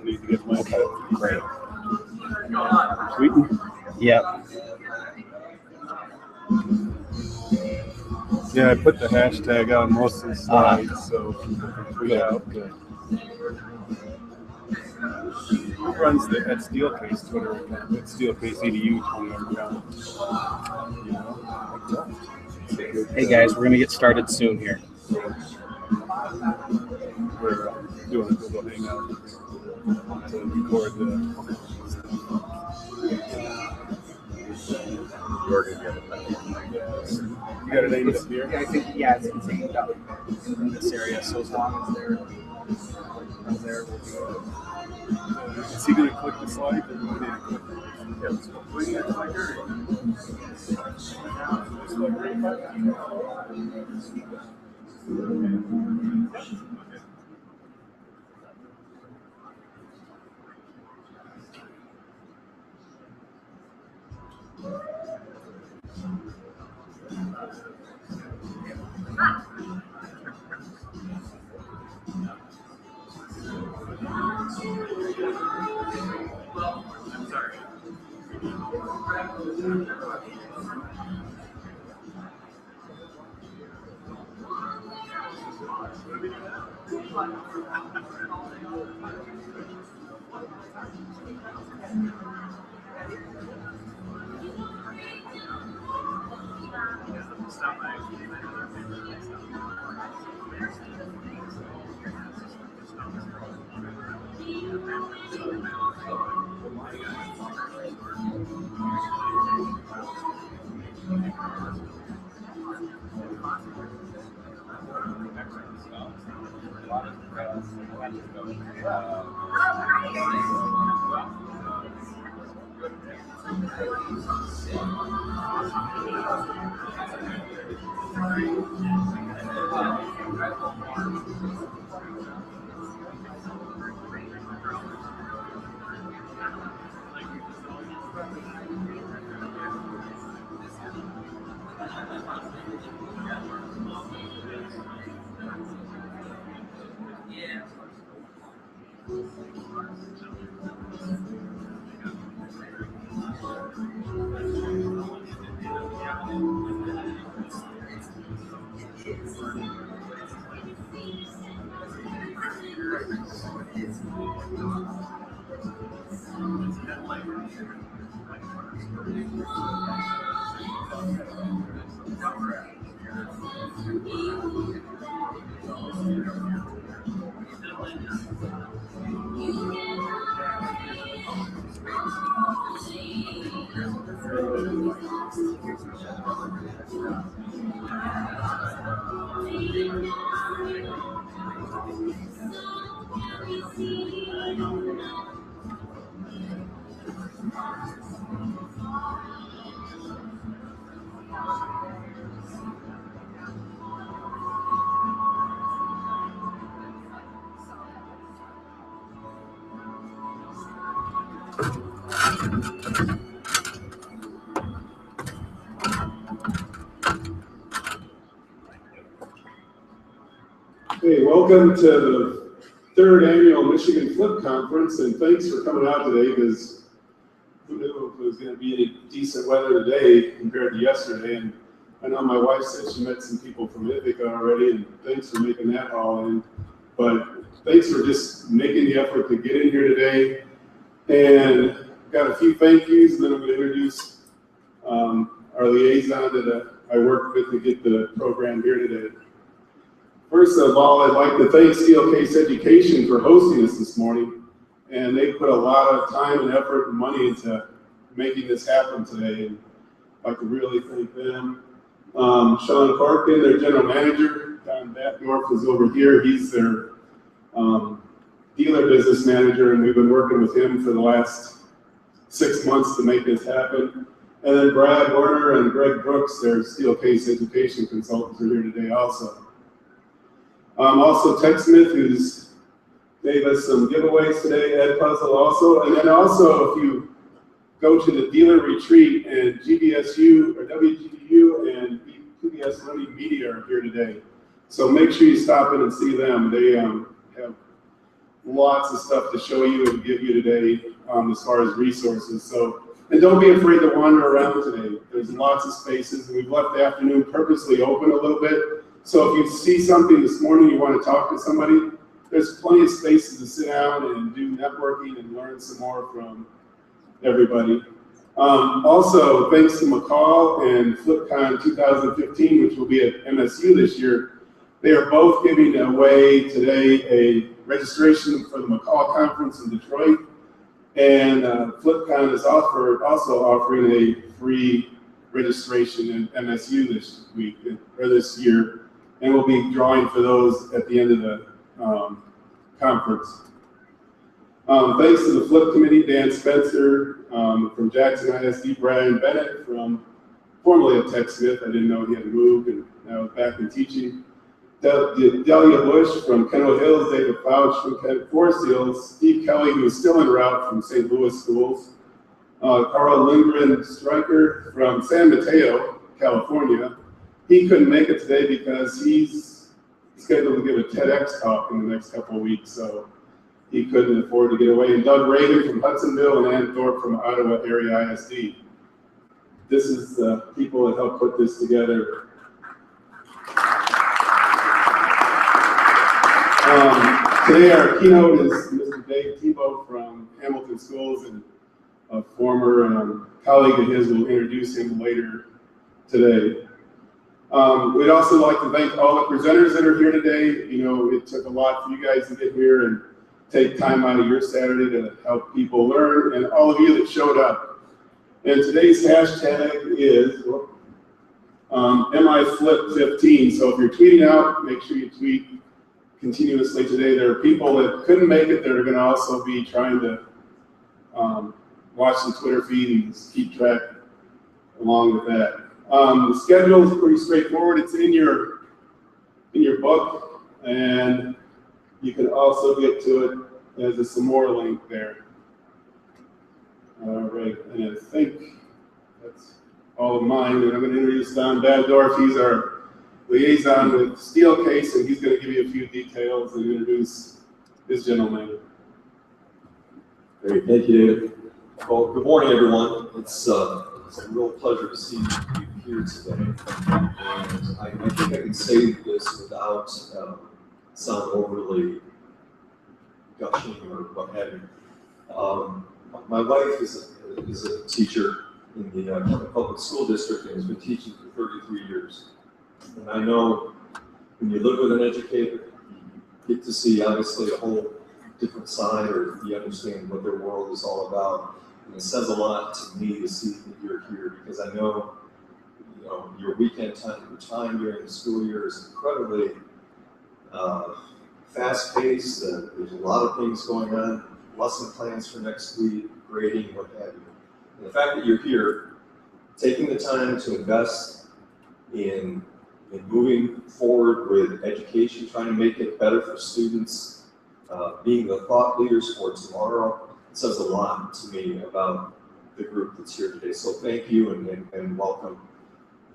Need to get my Great. Sweeten? Yep. Yeah, I put the hashtag on most of the slides, so people can tweet out. Good. Who runs the at Steelcase Twitter account? At Steelcase EDU Twitter account. You know? Hey guys, we're gonna get started soon here. We're doing a Google Hangout to record the. You got it aimed up here? I think it's aimed up in this area. So as long as they're from there, we'll be. Is he going to click the slide? Or do we need to click it? Yeah, let's go. We need to click Hey, welcome to the third annual Michigan Flip Conference, and thanks for coming out today, because who knew if it was going to be any decent weather today compared to yesterday. And I know my wife said she met some people from Ithaca already, and thanks for making that all in. But thanks for just making the effort to get in here today. And got a few thank yous, and then I'm going to introduce our liaison that I worked with to get the program here today. First of all, I'd like to thank Steelcase Education for hosting us this morning. And they put a lot of time and effort and money into making this happen today. And I'd like to really thank them. Sean Parkin, their general manager, Don Batdorf is over here. He's their dealer business manager, and we've been working with him for the last 6 months to make this happen. And then Brad Werner and Greg Brooks, their Steelcase Education consultants, are here today also. Also Ted Smith, who's gave us some giveaways today, Ed Puzzle also. And then also, if you go to the dealer retreat, and GBSU or WGU and PBS Learning Media are here today. So make sure you stop in and see them. They have lots of stuff to show you and give you today as far as resources. So, and don't be afraid to wander around today. There's lots of spaces, and we've left the afternoon purposely open a little bit. So if you see something this morning, you want to talk to somebody, there's plenty of spaces to sit down and do networking and learn some more from everybody. Also, thanks to McCall and FlipCon 2015, which will be at MSU this year. They are both giving away today a registration for the McCall conference in Detroit. And FlipCon is also offering a free registration in MSU this week, or this year. And we'll be drawing for those at the end of the conference. Thanks to the Flip Committee, Dan Spencer from Jackson ISD, Brian Bennett from formerly of Tech Smith. I didn't know he had moved and now back in teaching. Delia Bush from Kendall Hills, David Fouch from Forest Hills, Steve Kelly, who is still en route from St. Louis schools, Carl Lindgren Stryker from San Mateo, California. He couldn't make it today because he's scheduled to give a TEDx talk in the next couple of weeks, so he couldn't afford to get away. And Doug Reagan from Hudsonville and Ann Thorpe from Ottawa Area ISD. This is the people that helped put this together. Today our keynote is Mr. Dave Tebo from Hamilton Schools, and a former colleague of his will introduce him later today. We'd also like to thank all the presenters that are here today. You know, it took a lot for you guys to get here and take time out of your Saturday to help people learn, and all of you that showed up. And today's hashtag is MIFlip15. So if you're tweeting out, make sure you tweet continuously today. There are people that couldn't make it that are going to also be trying to watch the Twitter feed and keep track along with that. The schedule is pretty straightforward. It's in your book, and you can also get to it as a some more link there. All right, and I think that's all of mine. And I'm going to introduce Don Badendorf. He's our liaison with Steelcase, and he's going to give you a few details and introduce his general manager. Great, thank you, David. Well, good morning, everyone. It's a real pleasure to see you here today. And I think I can say this without sound overly gushing or what have you. My wife is a teacher in the public school district and has been teaching for 33 years. And I know when you live with an educator, you get to see obviously a whole different side, or you understand what their world is all about. And it says a lot to me to see that you're here, because I know, your weekend time, your time during the school year is incredibly fast-paced. There's a lot of things going on, lesson plans for next week, grading, what have you. And the fact that you're here, taking the time to invest in moving forward with education, trying to make it better for students, being the thought leaders for tomorrow, it says a lot to me about the group that's here today. So thank you and welcome.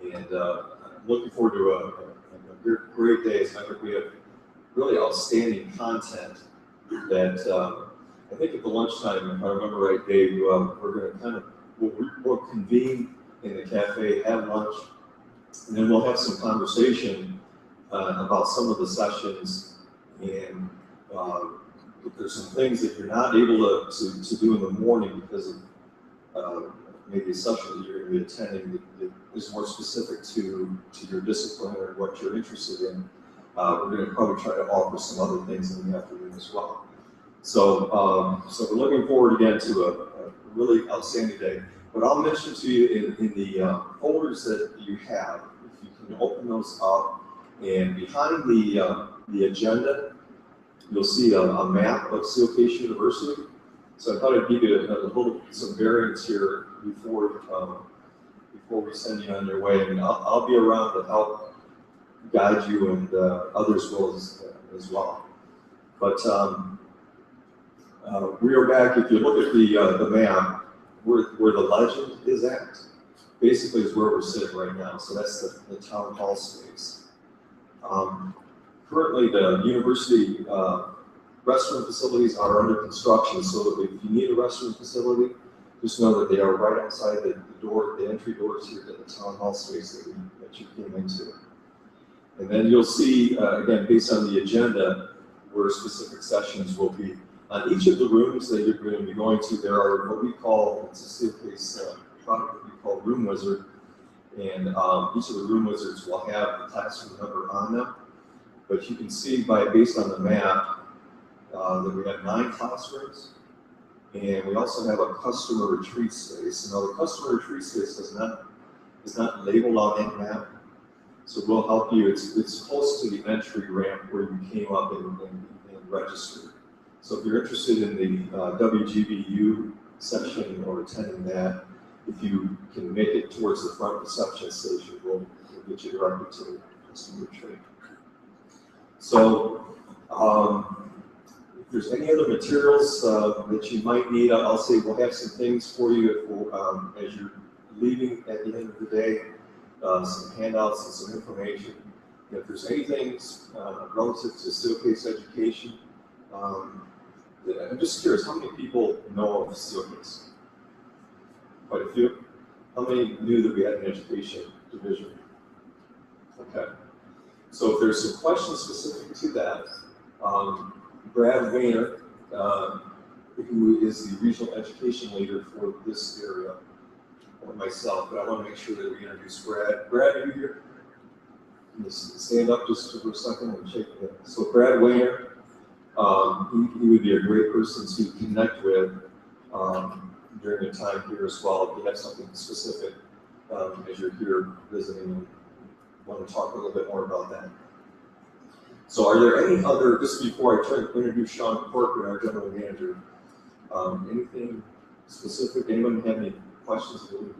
And I'm looking forward to a great day. I think we have really outstanding content that I think at the lunchtime, if I remember right, Dave, we're going to kind of, we'll convene in the cafe, have lunch, and then we'll have some conversation about some of the sessions. And if there's some things that you're not able to do in the morning because of maybe a session that you're going to be attending that is more specific to your discipline or what you're interested in, we're going to probably try to offer some other things in the afternoon as well. So we're looking forward again to a really outstanding day. What I'll mention to you in the folders that you have, if you can open those up, and behind the agenda, you'll see a map of Steelcase University. So I thought I'd give you some bearings here before we send you on your way. And I'll be around to help guide you, and others will as well. But we are back. If you look at the map, where the legend is at, basically is where we're sitting right now. So that's the town hall space. Currently, the university restroom facilities are under construction. So if you need a restroom facility, just know that they are right outside the door, the entry doors here to the town hall space that you came into. And then you'll see, again, based on the agenda, where specific sessions will be. On each of the rooms that you're going to be going to, there are what we call, it's a Steelcase product that we call Room Wizard. And each of the Room Wizards will have the classroom number on them. But you can see based on the map that we have 9 classrooms. And we also have a customer retreat space. Now the customer retreat space is not labeled on that map. So we'll help you. It's close to the entry ramp where you came up and registered. So if you're interested in the WGBU session or attending that, if you can make it towards the front reception station, we'll get you directly to the customer retreat. So if there's any other materials that you might need, I'll say we'll have some things for you as you're leaving at the end of the day, some handouts and some information. If there's anything relative to Steelcase education, I'm just curious, how many people know of Steelcase? Quite a few. How many knew that we had an education division? Okay. So if there's some questions specific to that, Brad Wayner, who is the regional education leader for this area, or myself, but I want to make sure that we introduce Brad. Brad, are you here? Can you stand up just for a second and shake it? So Brad Wayner, he would be a great person to connect with during your time here as well. If you have something specific as you're here visiting and want to talk a little bit more about that. So are there any other, just before I try to introduce Sean Corcoran, our general manager, anything specific? Anyone have any questions that you'd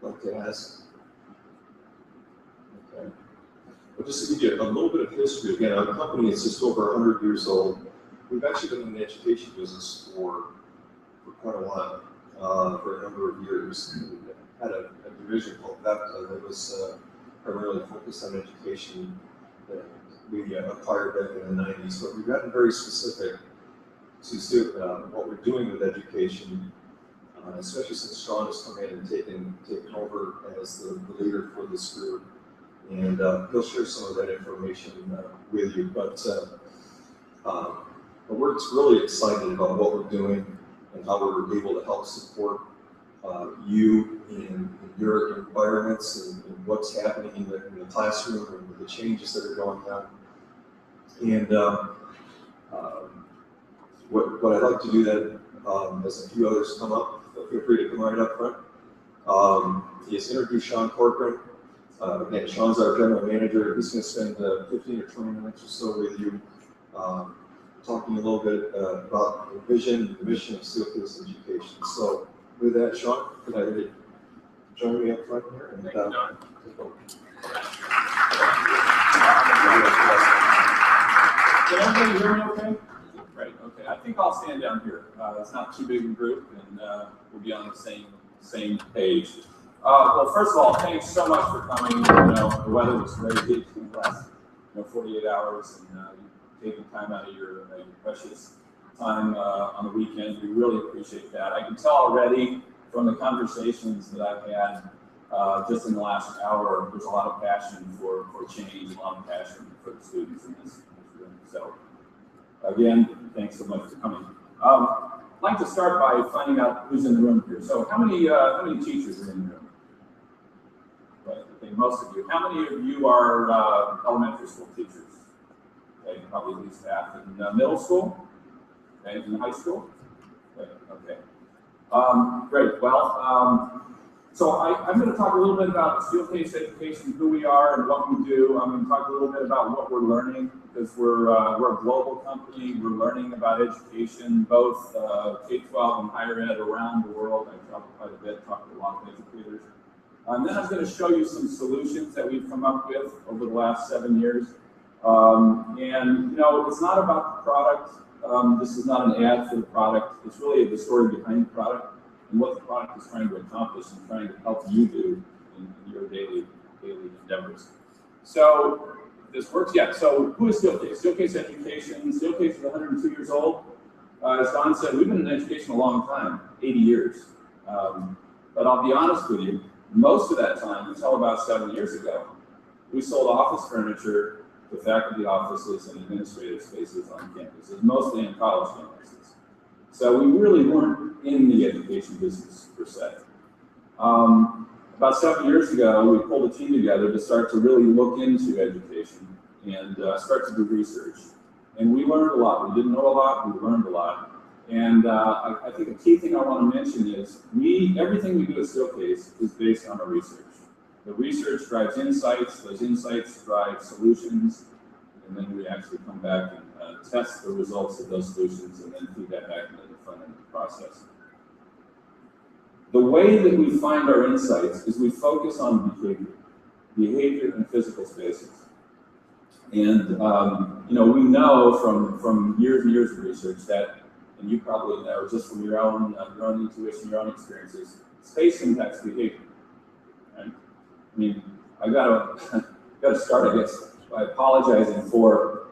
like to ask? Okay. Well, just to give you a little bit of history, again, our company is just over 100 years old. We've actually been in the education business for quite a while, for a number of years. We had a division called VEPTA that was primarily focused on education that we acquired back in the 90s, but we've gotten very specific to what we're doing with education, especially since Sean has come in and taken over as the leader for this group. And he'll share some of that information with you. But we're really excited about what we're doing and how we're able to help support you in your environments and what's happening in the classroom and the changes that are going on. And what I'd like to do then, as a few others come up, feel free to come right up front, is introduce Sean Corcoran. Again, Sean's our general manager. He's going to spend 15 or 20 minutes or so with you, talking a little bit about the vision and the mission of Steelcase education. So with that, Sean, could I have you join me up front here? And, Thank you, Don. Can everybody hear me okay? Right, okay. I think I'll stand down here. It's not too big a group, and we'll be on the same page. Well, first of all, thanks so much for coming. You know, the weather was very good in the last 48 hours, and you taking time out of your precious time on the weekend. We really appreciate that. I can tell already from the conversations that I've had just in the last hour, there's a lot of passion for change, a lot of passion for the students in this room. So again, thanks so much for coming. I'd like to start by finding out who's in the room here. So how many teachers are in the room? Right, I think most of you. How many of you are elementary school teachers? Okay, probably at least half. In middle school? Okay, in high school? Okay. Great. Well, so I'm going to talk a little bit about Steelcase Education, who we are and what we do. I'm going to talk a little bit about what we're learning, because we're a global company. We're learning about education, both K-12 and higher ed around the world. I travel quite a bit, talk to a lot of educators. And then I'm going to show you some solutions that we've come up with over the last 7 years. And you know, it's not about the product. This is not an ad for the product. It's really the story behind the product and what the product is trying to accomplish and trying to help you do in your daily endeavors. So this works, yeah. So who is Steelcase? Steelcase Education. Steelcase is 102 years old. As Don said, we've been in education a long time, 80 years. But I'll be honest with you, most of that time, until about 7 years ago, we sold office furniture to faculty offices and administrative spaces on campuses, mostly in college campuses. So we really weren't in the education business per se. About 7 years ago, we pulled a team together to start to really look into education and start to do research. And we learned a lot. We didn't know a lot, we learned a lot. And I think a key thing I want to mention is everything we do at Steelcase is based on our research. The research drives insights, those insights drive solutions, and then we actually come back and test the results of those solutions and then feed that back into the front end of the process. The way that we find our insights is we focus on behavior in physical spaces. And you know, we know from years and years of research that, and you probably know just from your own intuition, your own experiences, space impacts behavior. Right? I mean, I got to start, I guess, by apologizing for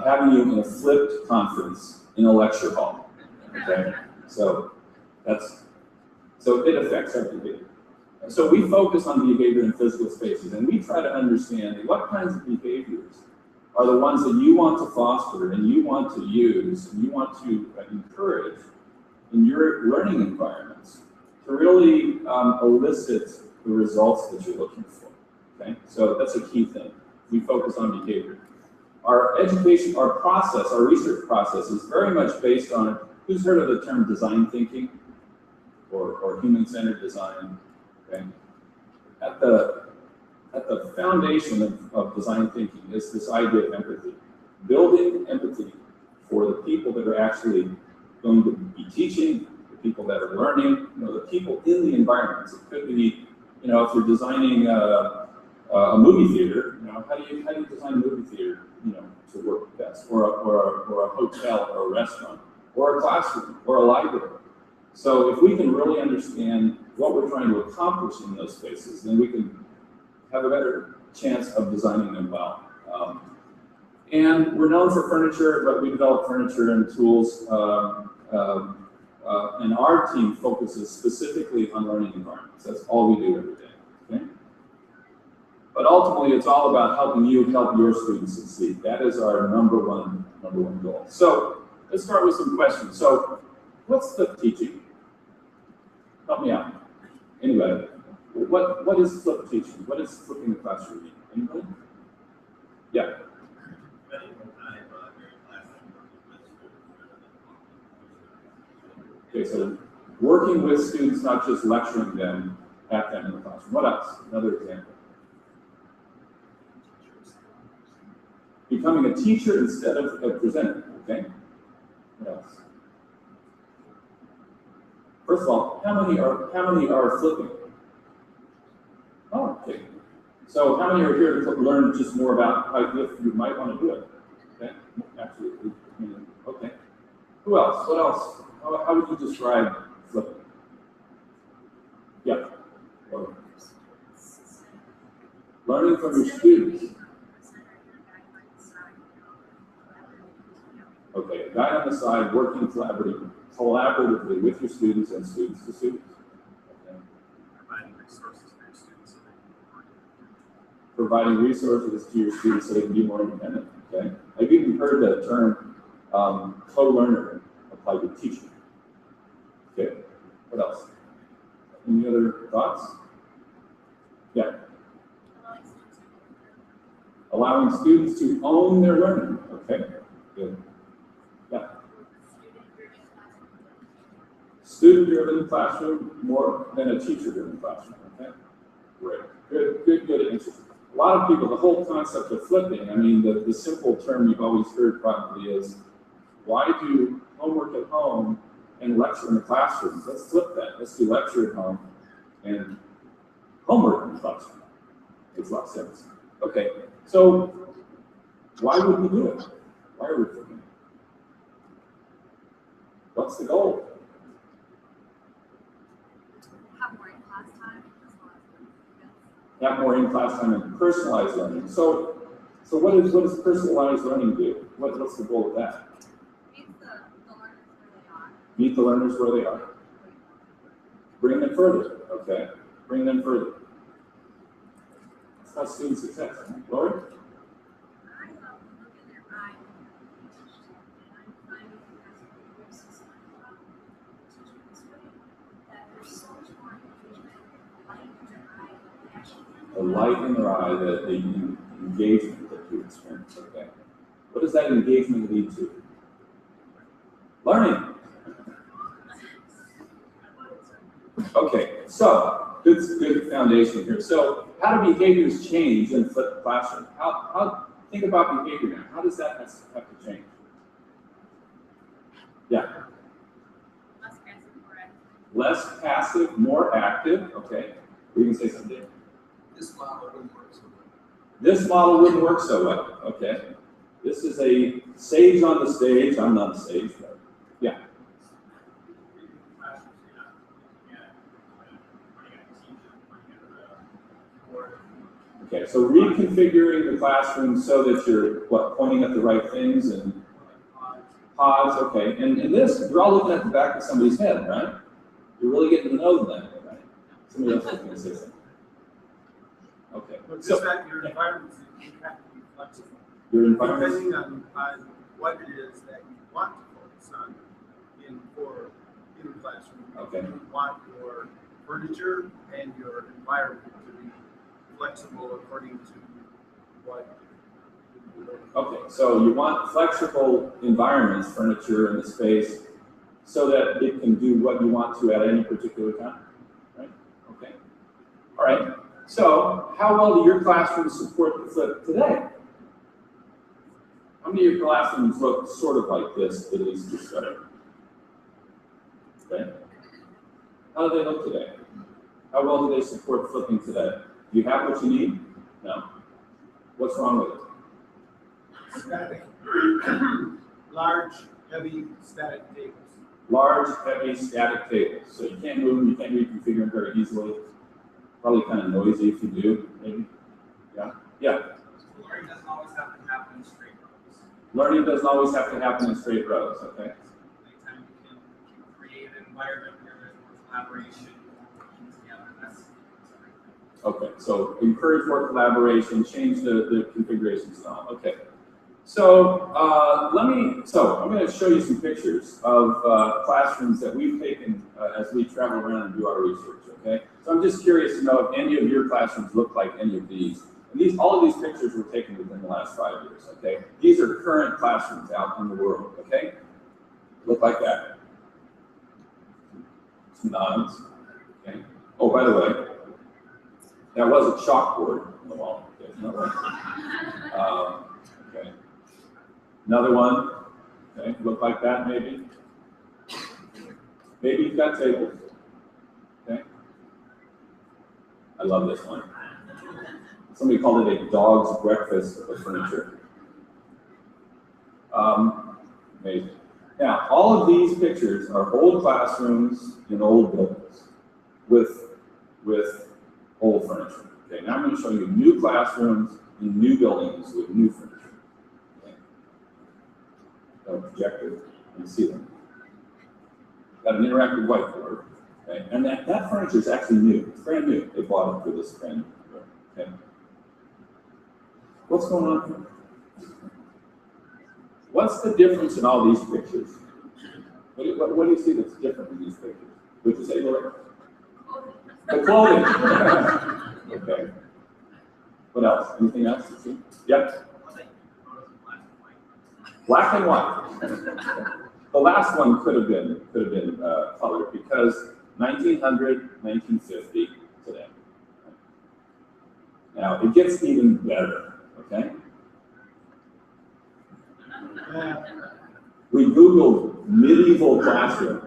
having you in a flipped conference in a lecture hall. Okay, so it affects our behavior. So we focus on behavior in physical spaces, and we try to understand what kinds of behaviors are the ones that you want to foster and you want to use and you want to encourage in your learning environments to really elicit the results that you're looking for. Okay, so that's a key thing. We focus on behavior. Our education, our process, our research process is very much based on, who's heard of the term design thinking or human-centered design? Okay, at the foundation of design thinking is this idea of empathy. Building empathy for the people that are actually going to be teaching, the people that are learning, you know, the people in the environments. It could be, you know, if you're designing a movie theater, you know, how do you design a movie theater, you know, to work best, or a hotel or a restaurant, or a classroom, or a library. So if we can really understand what we're trying to accomplish in those spaces, then we can have a better chance of designing them well. And we're known for furniture, but we develop furniture and tools, and our team focuses specifically on learning environments. That's all we do every day. Okay? But ultimately, it's all about helping you help your students succeed. That is our number one goal. So let's start with some questions. So what's flipped teaching? Help me out. Anybody? What is flipped teaching? What is flipping the classroom mean? Anybody? Yeah. Okay, so working with students, not just lecturing them at them in the classroom. What else? Another example. Becoming a teacher instead of a presenter. Okay. What else? First of all, how many are flipping? Oh, okay. So how many are here to learn just more about how you might want to do it? Okay, absolutely. Okay. Who else? What else? How how would you describe flipping? Yeah. Learning from your students. Okay, guide on the side, working collaboratively with your students and students to students. Okay. Providing resources for your students so they can be more independent. Providing resources to your students so they can be more independent. Okay. I've even heard the term co-learner applied to teaching. Okay. What else? Any other thoughts? Yeah. Allowing students to own their learning. Okay. Good. Yeah. Student-driven classroom more than a teacher-driven classroom. Okay. Great. Good answers. A lot of people, the whole concept of flipping, I mean, the simple term you've always heard probably is, why do homework at home and lecture in the classroom? Let's flip that. Let's do lecture at home and homework in the classroom. Makes a lot of sense. Okay, so why would we do it? Why are we flipping it? What's the goal? Have more in-class time. Have more in-class time and personalized learning. So what does personalized learning do? What's the goal of that? Meet the learners where they are. Meet the learners where they are. Bring them further. Okay. Bring them further. That's how student success. Lori? I love to look in their eye and I'm finding as a system teaching this way that there's so much more engagement, light in their eye, passion. The light in their eye, the engagement that you experience. Okay. What does that engagement lead to? Learning. Okay, so good foundation here. So how do behaviors change in flipped classroom? How think about behavior now. How does that have to change? Yeah. Less passive, more active. Less passive, more active. Okay. We can say something. This model wouldn't work so well. This model wouldn't work so well. Okay. This is a sage on the stage. I'm not a sage, but yeah. Okay, so reconfiguring the classroom so that you're pointing at the right things and pods. Okay, and this you're all looking at the back of somebody's head, right? You're really getting to know them, right? Somebody else is going to say something. Okay. But just So that your environment have to be flexible. your environment. Depending on what it is that you want to focus on in the classroom. Okay. You want your furniture and your environment to be flexible according to what you're doing. Okay, so you want flexible environments, furniture in the space, so that it can do what you want to at any particular time, right? Okay. All right. So, how well do your classrooms support the flip today? How many of your classrooms look sort of like this, at least to start? Okay. How do they look today? How well do they support flipping today? Do you have what you need? No. What's wrong with it? Static. Large, heavy, static tables. Large, heavy, static tables. So you can't move them, you can't reconfigure them very easily. Probably kind of noisy if you do, maybe. Yeah? Yeah. Learning doesn't always have to happen in straight rows. Learning doesn't always have to happen in straight rows, okay? Anytime you can create an environment where there's more collaboration, more working together, that's everything. Okay, so encourage more collaboration, change the configuration style. Okay. So I'm going to show you some pictures of classrooms that we've taken as we travel around and do our research, okay? So I'm just curious to know if any of your classrooms look like any of these. And all of these pictures were taken within the last 5 years, okay? These are current classrooms out in the world, okay? Look like that. Some nods, okay? Oh, by the way, that was a chalkboard on the wall. Okay, another one. Okay. Another one. Okay, look like that maybe. Maybe you've got tables. Okay. I love this one. Somebody called it a dog's breakfast of furniture. Amazing. Now, all of these pictures are old classrooms in old buildings with old furniture. Okay, now I'm going to show you new classrooms in new buildings with new furniture. Okay. Got a projector, you see them. Got an interactive whiteboard. Okay, and that furniture is actually new. It's brand new. They bought it for this brand new. Okay. What's going on here? What's the difference in all these pictures? What do you see that's different in these pictures? Would you say, Laura? The clothing. Okay. What else? Anything else you see? Yep. Black and white. The last one could have been colored because 1900, 1950 today. Now it gets even better. Okay. We Googled medieval classroom,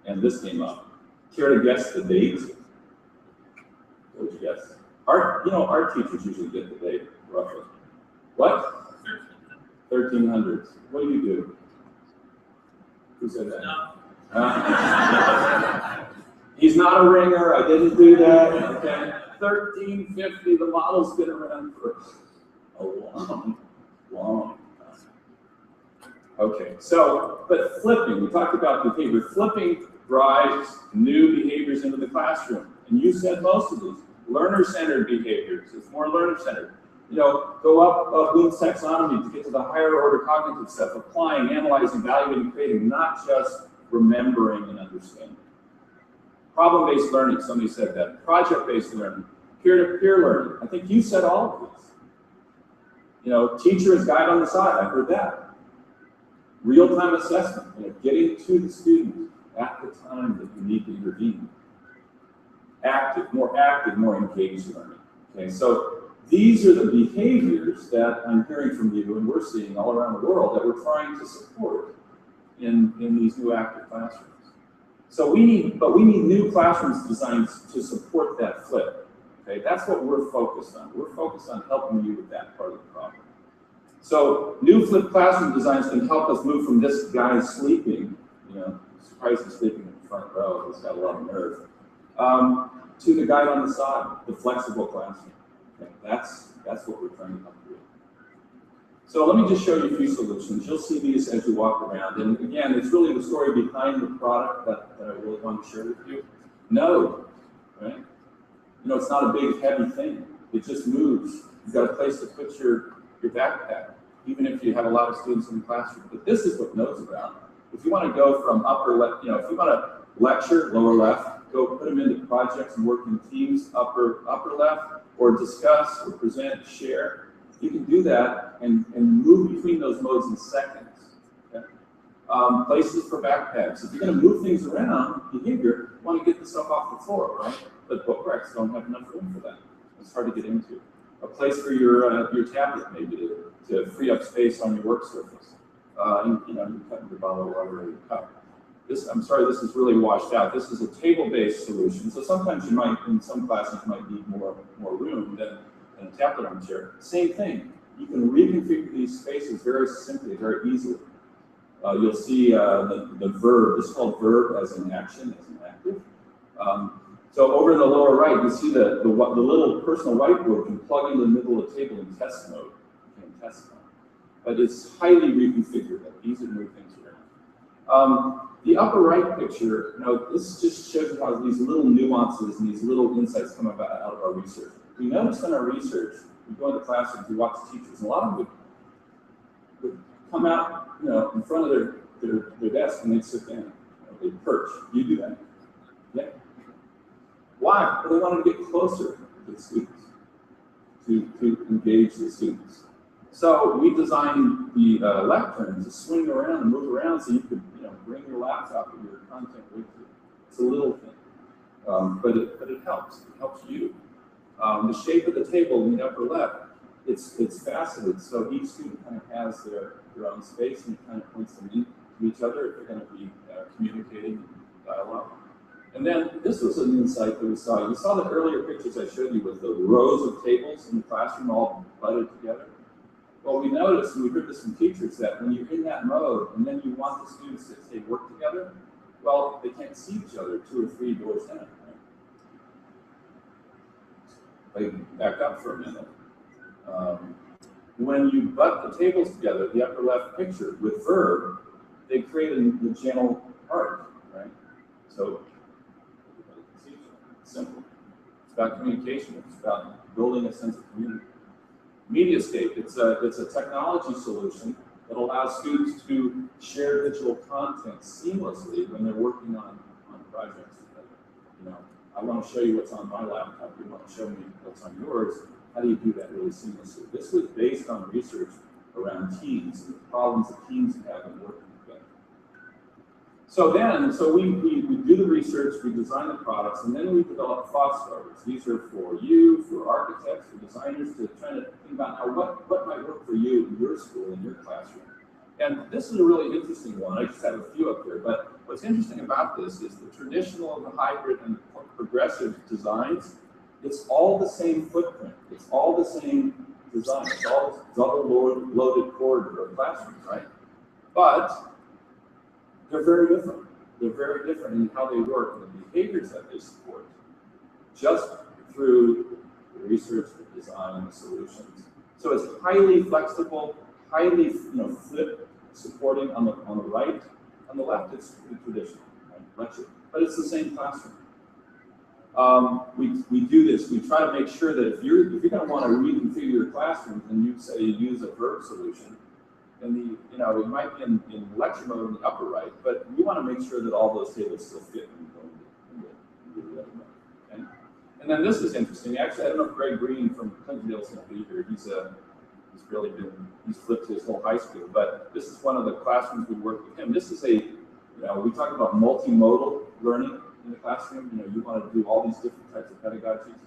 and this came up. Care to guess the date? What would you guess? Art teachers usually get the date, roughly. What? 1300s. What do you do? Who said that? He's not a ringer. I didn't do that. Okay. 1350. The model's been around for a long time. Okay, so, but flipping, we talked about behavior. Flipping drives new behaviors into the classroom. And you said most of these. Learner-centered behaviors. It's more learner-centered. Go up Bloom's taxonomy to get to the higher order cognitive stuff, applying, analyzing, evaluating, creating, not just remembering and understanding. Problem-based learning, somebody said that. Project-based learning, peer-to-peer learning. I think you said all of these. Teacher as guide on the side, I heard that. Real-time assessment, getting to the student at the time that you need to intervene. More engaged learning. Okay, so these are the behaviors that I'm hearing from you and we're seeing all around the world that we're trying to support in these new active classrooms. So we need new classrooms designed to support that flip. Okay, that's what we're focused on. We're focused on helping you with that part of the problem. So new flipped classroom designs can help us move from this guy sleeping, surprised he's sleeping in the front row, he's got a lot of nerve, to the guy on the side, the flexible classroom. Okay, that's what we're trying to help you with. So let me just show you a few solutions. You'll see these as you walk around. And again, it's really the story behind the product that I really want to share with you. Node, right? It's not a big, heavy thing. It just moves. You've got a place to put your backpack, even if you have a lot of students in the classroom. But this is what Node's about. If you want to go from upper left, if you want to lecture, lower left, go put them into projects and work in teams, upper left, or discuss, or present, share. You can do that and move between those modes in seconds. Okay? Places for backpacks. If you're going to move things around, behavior, you want to get the stuff off the floor, right? But book racks don't have enough room for that. It's hard to get into. A place for your tablet maybe to free up space on your work surface. You cut your bottle of water or your cup. I'm sorry, this is really washed out. This is a table-based solution. So sometimes in some classes, you might need more room than a tablet armchair. Same thing. You can reconfigure these spaces very simply, very easily. You'll see the verb. This is called verb as an action, as an active. So over in the lower right, you see the little personal whiteboard you can plug into the middle of the table in test mode. But it's highly reconfigurable, easy to move things around. The upper right picture, this just shows you how these little nuances and these little insights come out of our research. We noticed in our research, we go into classrooms, we watch teachers, and a lot of them would come out, in front of their desk and they'd sit down. They'd perch. You do that. Yeah. Why? Well, they wanted to get closer to the students, to engage the students. So we designed the lectern to swing around and move around so you could, bring your laptop or your content with you. It's a little thing, but it helps. It helps you. The shape of the table in the upper left, it's faceted, so each student kind of has their own space and it kind of points them into each other if they're going to be communicating dialogue. And then this was an insight that we saw. You saw the earlier pictures I showed you with the rows of tables in the classroom all butted together. Well, we noticed, and we heard this from teachers, that when you're in that mode and then you want the students to say work together, well, they can't see each other 2 or 3 doors in. Right? They back up for a minute. When you butt the tables together, the upper left picture with verb, they create the channel arc, right? So everybody can see each other. It's simple. It's about communication. It's about building a sense of community. Mediascape, it's a technology solution that allows students to share digital content seamlessly when they're working on projects. You know, I want to show you what's on my laptop. You want to show me what's on yours. How do you do that really seamlessly? This was based on research around teams and the problems that teams have in working together. So we do the research, we design the products, and then we develop thought starters. These are for you, for architects, for designers, to try to think about how what might work for you in your school, in your classroom. And this is a really interesting one. I just have a few up here, but what's interesting about this is the traditional, the hybrid, and the progressive designs. It's all the same footprint. It's all the same design. It's all double-loaded corridor of classrooms, right? But they're very different. They're very different in how they work and the behaviors that they support, just through the research, the design, and the solutions. So it's highly flexible, highly flip supporting on the right. On the left, it's pretty traditional, right? Lecture, but it's the same classroom. We do this. We try to make sure that if you're going to want to reconfigure your classroom and you say you use a verb solution, and it might be in lecture mode in the upper right, but we want to make sure that all those tables still fit when you go into the other mode. Okay? And then this is interesting. Actually, I don't know if Greg Green from Clintondale is going to be here. He's flipped his whole high school, but this is one of the classrooms we work with him. This is we talk about multimodal learning in the classroom. You want to do all these different types of pedagogies,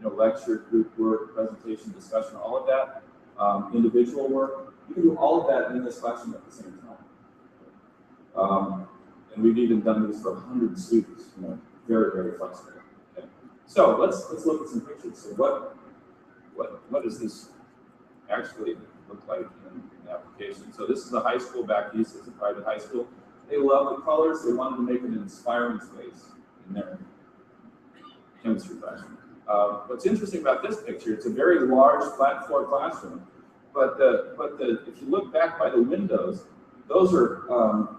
lecture, group work, presentation, discussion, all of that, individual work. You can do all of that in this classroom at the same time. And we've even done this for 100 students, very, very flexible. Okay. So let's look at some pictures. So what does this actually look like in the application? So this is a high school back east. It's a private high school. They love the colors. They wanted to make it an inspiring space in their chemistry classroom. What's interesting about this picture, it's a very large flat floor classroom, but if you look back by the windows, those are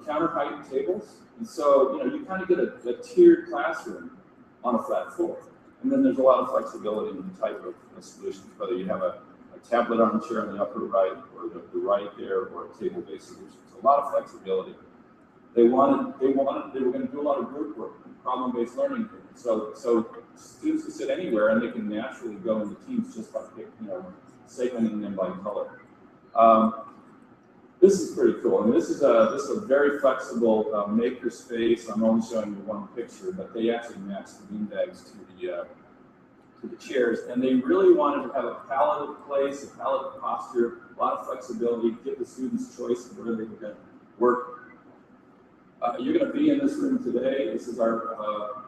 counter height tables, and so you kind of get a tiered classroom on a flat floor, and then there's a lot of flexibility in the type of solutions, whether you have a tablet armchair on the upper right, or the right there, or a table-based solution. So a lot of flexibility. They were going to do a lot of group work, problem-based learning. So students can sit anywhere and they can naturally go into teams just by segmenting them by color. This is pretty cool. And this is a very flexible maker space. I'm only showing you one picture, but they actually match the beanbags to the chairs, and they really wanted to have a palette of place, a palette of posture, a lot of flexibility, give the students choice of where they were going to work. You're going to be in this room today. This is our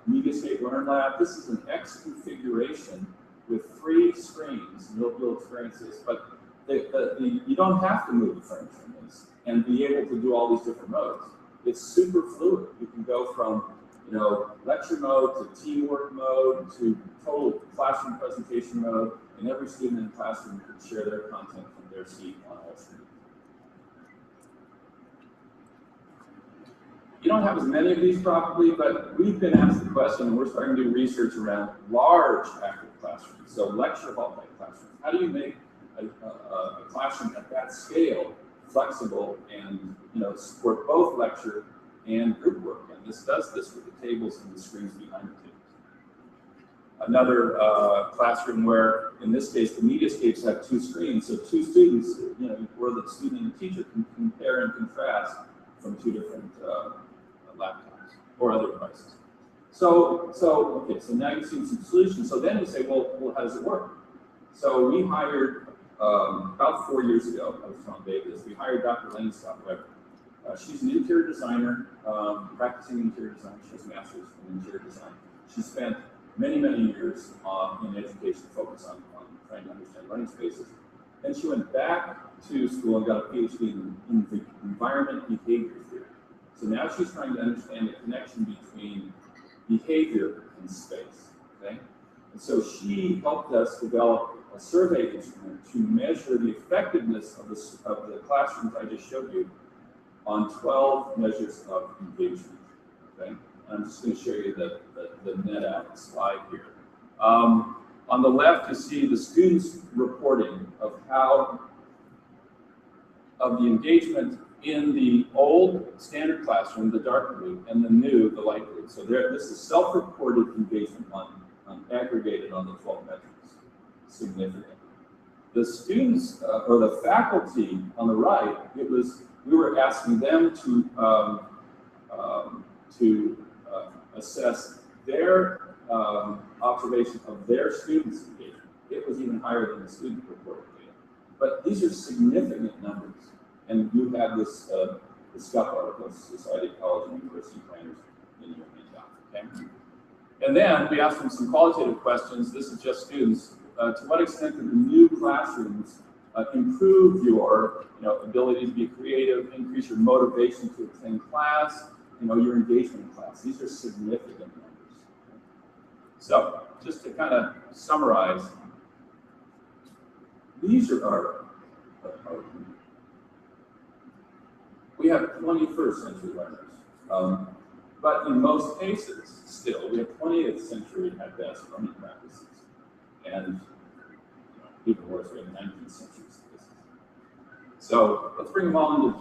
Mediascape Learn Lab. This is an X configuration with 3 screens, and you'll experience this, but you don't have to move the furniture in this and be able to do all these different modes. It's super fluid. You can go from lecture mode to teamwork mode to total classroom presentation mode, and every student in the classroom can share their content from their seat on all screens. You don't have as many of these probably, but we've been asked the question, and we're starting to do research around large active classrooms, so lecture hall type classrooms. How do you make a classroom at that scale flexible and support both lecture and group work? And this does this with the tables and the screens behind the tables. Another classroom where, in this case, the Mediascapes have 2 screens, so 2 students, where the student and the teacher can compare and contrast from 2 different laptops or other devices. So now you've seen some solutions. So then you say, well, how does it work? So we hired, about 4 years ago, I was telling Dave this, we hired Dr. Lane Scott-Weber. She's an interior designer, practicing interior design. She has a master's in interior design. She spent many, many years in education focused on trying to understand learning spaces. Then she went back to school and got a PhD in the environment behavior theory. So now she's trying to understand the connection between behavior and space, okay? And so she helped us develop a survey instrument to measure the effectiveness of the classrooms I just showed you on 12 measures of engagement, okay? And I'm just going to show you the net out slide here. On the left, you see the students reporting of the engagement in the old standard classroom, the dark blue, and the new, the light blue. So this is self-reported engagement aggregated on the 12 metrics. Significant. The students or the faculty on the right, we were asking them to assess their observation of their students' engagement. It was even higher than the student reported data. But these are significant numbers. And you have this SCUP article, Society of College and University Planners, in your handout, okay? And then we asked them some qualitative questions. This is just students. To what extent did the new classrooms improve your ability to be creative, increase your motivation to attend class, your engagement in class? These are significant numbers. So just to kind of summarize, these are our we have 21st century learners, but in most cases, still, we have 20th century at best learning practices, and even worse, we have 19th century statistics. So let's bring them all into the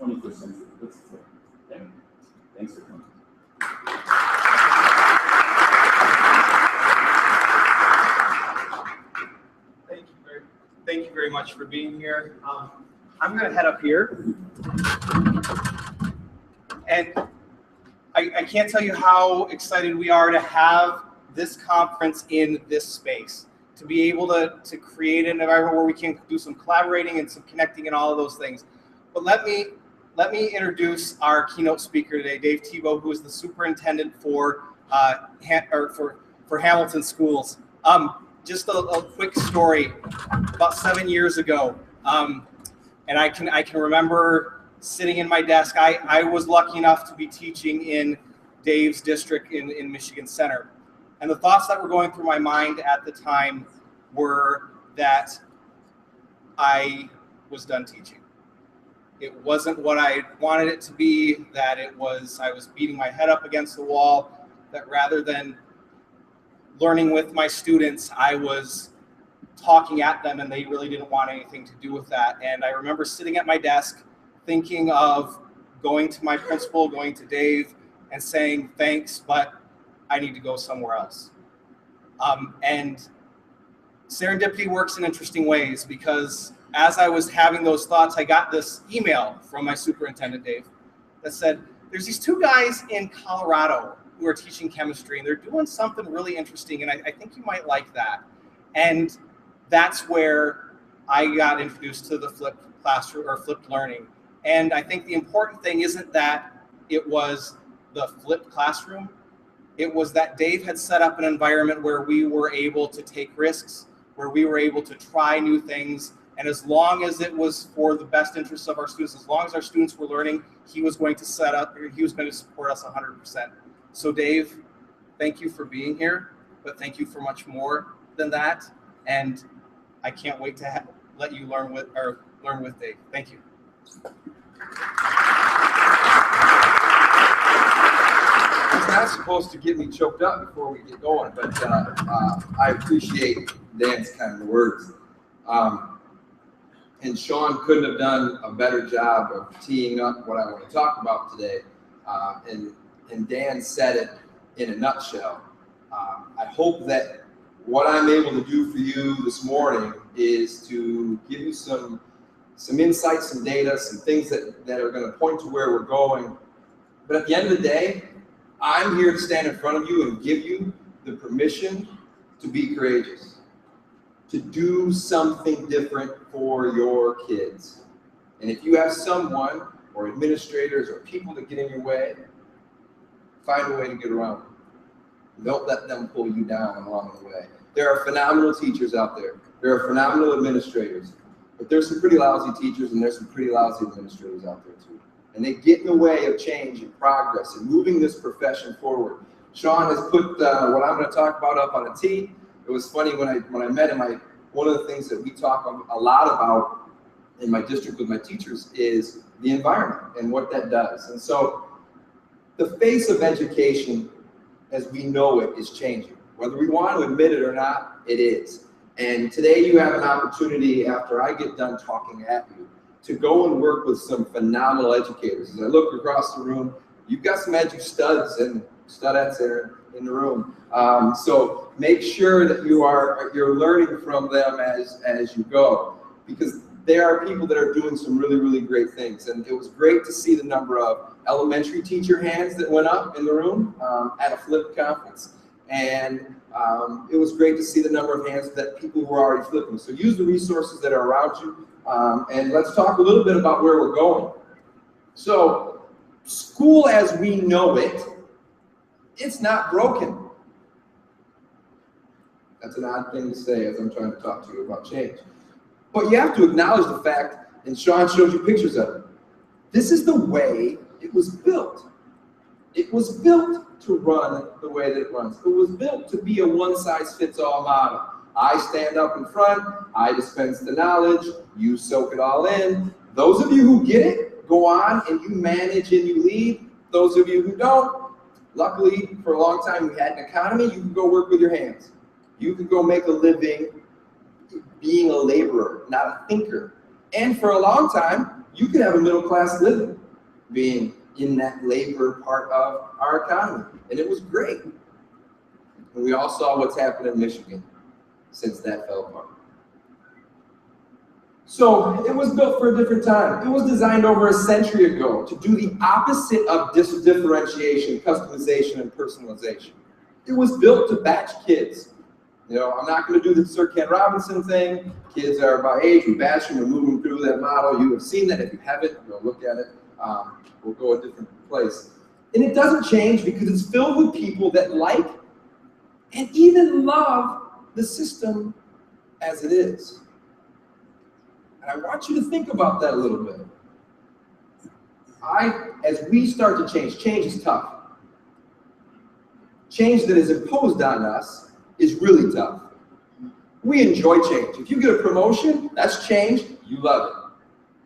21st century. Let's flip. Okay? Thanks for coming. Thank you very much for being here. I'm going to head up here. And I can't tell you how excited we are to have this conference in this space, to be able to create an environment where we can do some collaborating and some connecting and all of those things. But let me introduce our keynote speaker today, Dave Tebo, who is the superintendent for Hamilton Schools. Just a quick story. About 7 years ago, and I can remember sitting in my desk. I was lucky enough to be teaching in Dave's district in Michigan Center. And the thoughts that were going through my mind at the time were that I was done teaching. It wasn't what I wanted it to be, that I was beating my head up against the wall, that rather than learning with my students, I was talking at them and they really didn't want anything to do with that. And I remember sitting at my desk thinking of going to my principal, going to Dave and saying, thanks, but I need to go somewhere else. And serendipity works in interesting ways, because as I was having those thoughts, I got this email from my superintendent, Dave, that said, there's these two guys in Colorado who are teaching chemistry, and they're doing something really interesting, and I think you might like that. And that's where I got introduced to the flipped classroom or flipped learning. And I think the important thing isn't that it was the flipped classroom. It was that Dave had set up an environment where we were able to take risks, where we were able to try new things. And as long as it was for the best interests of our students, as long as our students were learning, he was going to support us 100%. So Dave, thank you for being here, but thank you for much more than that. And I can't wait to let you learn with Dave. Thank you. It's not supposed to get me choked up before we get going, but I appreciate Dan's kind words. And Sean couldn't have done a better job of teeing up what I want to talk about today. And Dan said it in a nutshell. I hope that what I'm able to do for you this morning is to give you some insights, some data, some things that are going to point to where we're going. But at the end of the day, I'm here to stand in front of you and give you the permission to be courageous, to do something different for your kids. And if you have someone or administrators or people that get in your way, find a way to get around them. Don't let them pull you down along the way. There are phenomenal teachers out there. There are phenomenal administrators. But there's some pretty lousy teachers and there's some pretty lousy administrators out there too. And they get in the way of change and progress and moving this profession forward. Sean has put what I'm going to talk about up on a tee. It was funny when I met him, one of the things that we talk a lot about in my district with my teachers is the environment and what that does. And so the face of education as we know it is changing. Whether we want to admit it or not, it is. And today you have an opportunity, after I get done talking at you, to go and work with some phenomenal educators. As I look across the room, you've got some edu studs and studettes there in the room. So make sure that you're learning from them as you go, because there are people that are doing some really, really great things. And it was great to see the number of elementary teacher hands that went up in the room at a flip conference. And it was great to see the number of hands that people who are already flipping. So use the resources that are around you. And let's talk a little bit about where we're going. So school as we know it, it's not broken. That's an odd thing to say as I'm trying to talk to you about change. But you have to acknowledge the fact, and Sean showed you pictures of it, this is the way it was built. It was built to run the way that it runs. It was built to be a one-size-fits-all model. I stand up in front, I dispense the knowledge, you soak it all in. Those of you who get it, go on and you manage and you lead. Those of you who don't, luckily for a long time we had an economy, you can go work with your hands. You can go make a living being a laborer, not a thinker. And for a long time, you could have a middle-class living being in that labor part of our economy. And it was great. And we all saw what's happened in Michigan since that fell apart. So it was built for a different time. It was designed over a century ago to do the opposite of differentiation, customization, and personalization. It was built to batch kids. You know, I'm not going to do the Sir Ken Robinson thing. Kids are my age, we batch them, we're moving through that model. You have seen that. If you haven't, go look at it. We'll go a different place. And it doesn't change because it's filled with people that like and even love the system as it is. And I want you to think about that a little bit. As we start to change is tough. Change that is imposed on us is really tough. We enjoy change. If you get a promotion, that's change, you love it.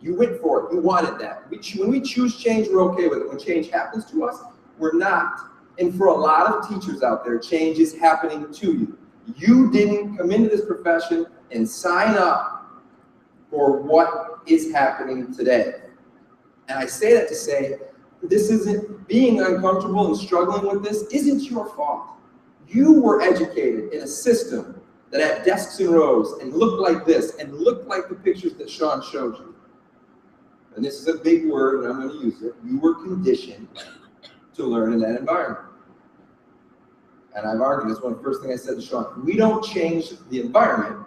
You went for it, you wanted that. When we choose change, we're okay with it. When change happens to us, we're not. And for a lot of teachers out there, change is happening to you. You didn't come into this profession and sign up for what is happening today. And I say that to say, this isn't, being uncomfortable and struggling with this isn't your fault. You were educated in a system that had desks and rows and looked like this and looked like the pictures that Sean showed you. And this is a big word and I'm going to use it. You were conditioned to learn in that environment. And I've argued, that's one of the first things I said to Sean, if we don't change the environment,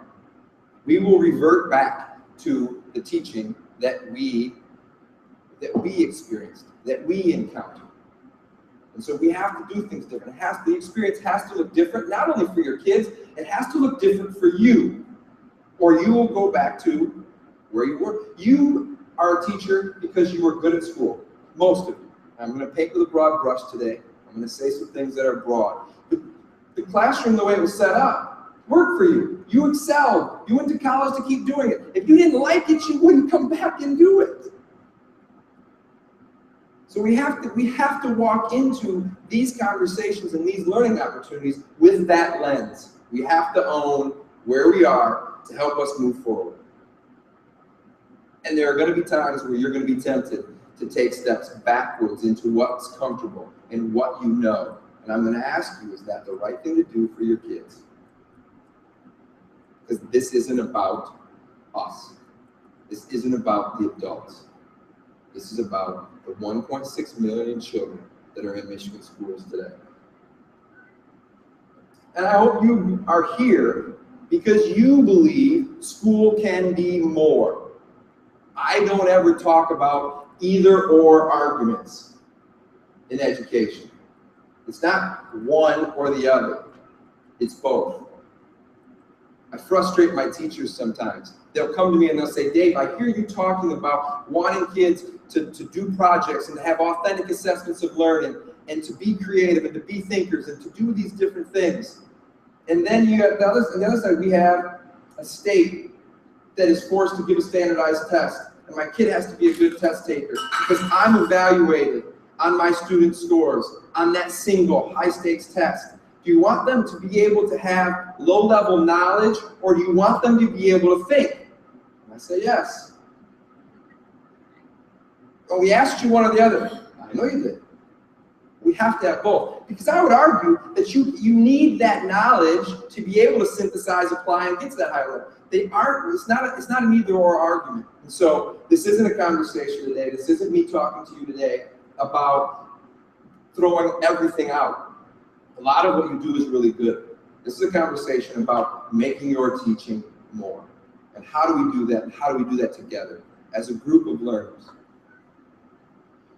we will revert back to the teaching that we experienced, that we encountered. And so we have to do things different. The experience has to look different, not only for your kids, it has to look different for you, or you will go back to where you were. You are a teacher because you were good at school, most of you. I'm going to paint with a broad brush today. I'm going to say some things that are broad. The classroom, the way it was set up, worked for you. You excelled. You went to college to keep doing it. If you didn't like it, you wouldn't come back and do it. So we have to walk into these conversations and these learning opportunities with that lens. We have to own where we are to help us move forward. And there are going to be times where you're going to be tempted to take steps backwards into what's comfortable and what you know. And I'm going to ask you, is that the right thing to do for your kids? Because this isn't about us. This isn't about the adults. This is about the 1.6 million children that are in Michigan schools today. And I hope you are here because you believe school can be more. I don't ever talk about either or arguments in education. It's not one or the other. It's both. I frustrate my teachers sometimes. they'll come to me and they'll say, Dave, I hear you talking about wanting kids to do projects and to have authentic assessments of learning and to be creative and to be thinkers and to do these different things. And then you have on the other side, we have a state that is forced to give a standardized test. And my kid has to be a good test taker because I'm evaluated on my student scores on that single high-stakes test. Do you want them to be able to have low-level knowledge, or do you want them to be able to think? And I say yes. Well, we asked you one or the other. I know you did. We have to have both. Because I would argue that you need that knowledge to be able to synthesize, apply, and get to that higher level. It's not an either-or argument. And so this isn't a conversation today. This isn't me talking to you today about throwing everything out. A lot of what you do is really good. This is a conversation about making your teaching more. And how do we do that? And how do we do that together as a group of learners?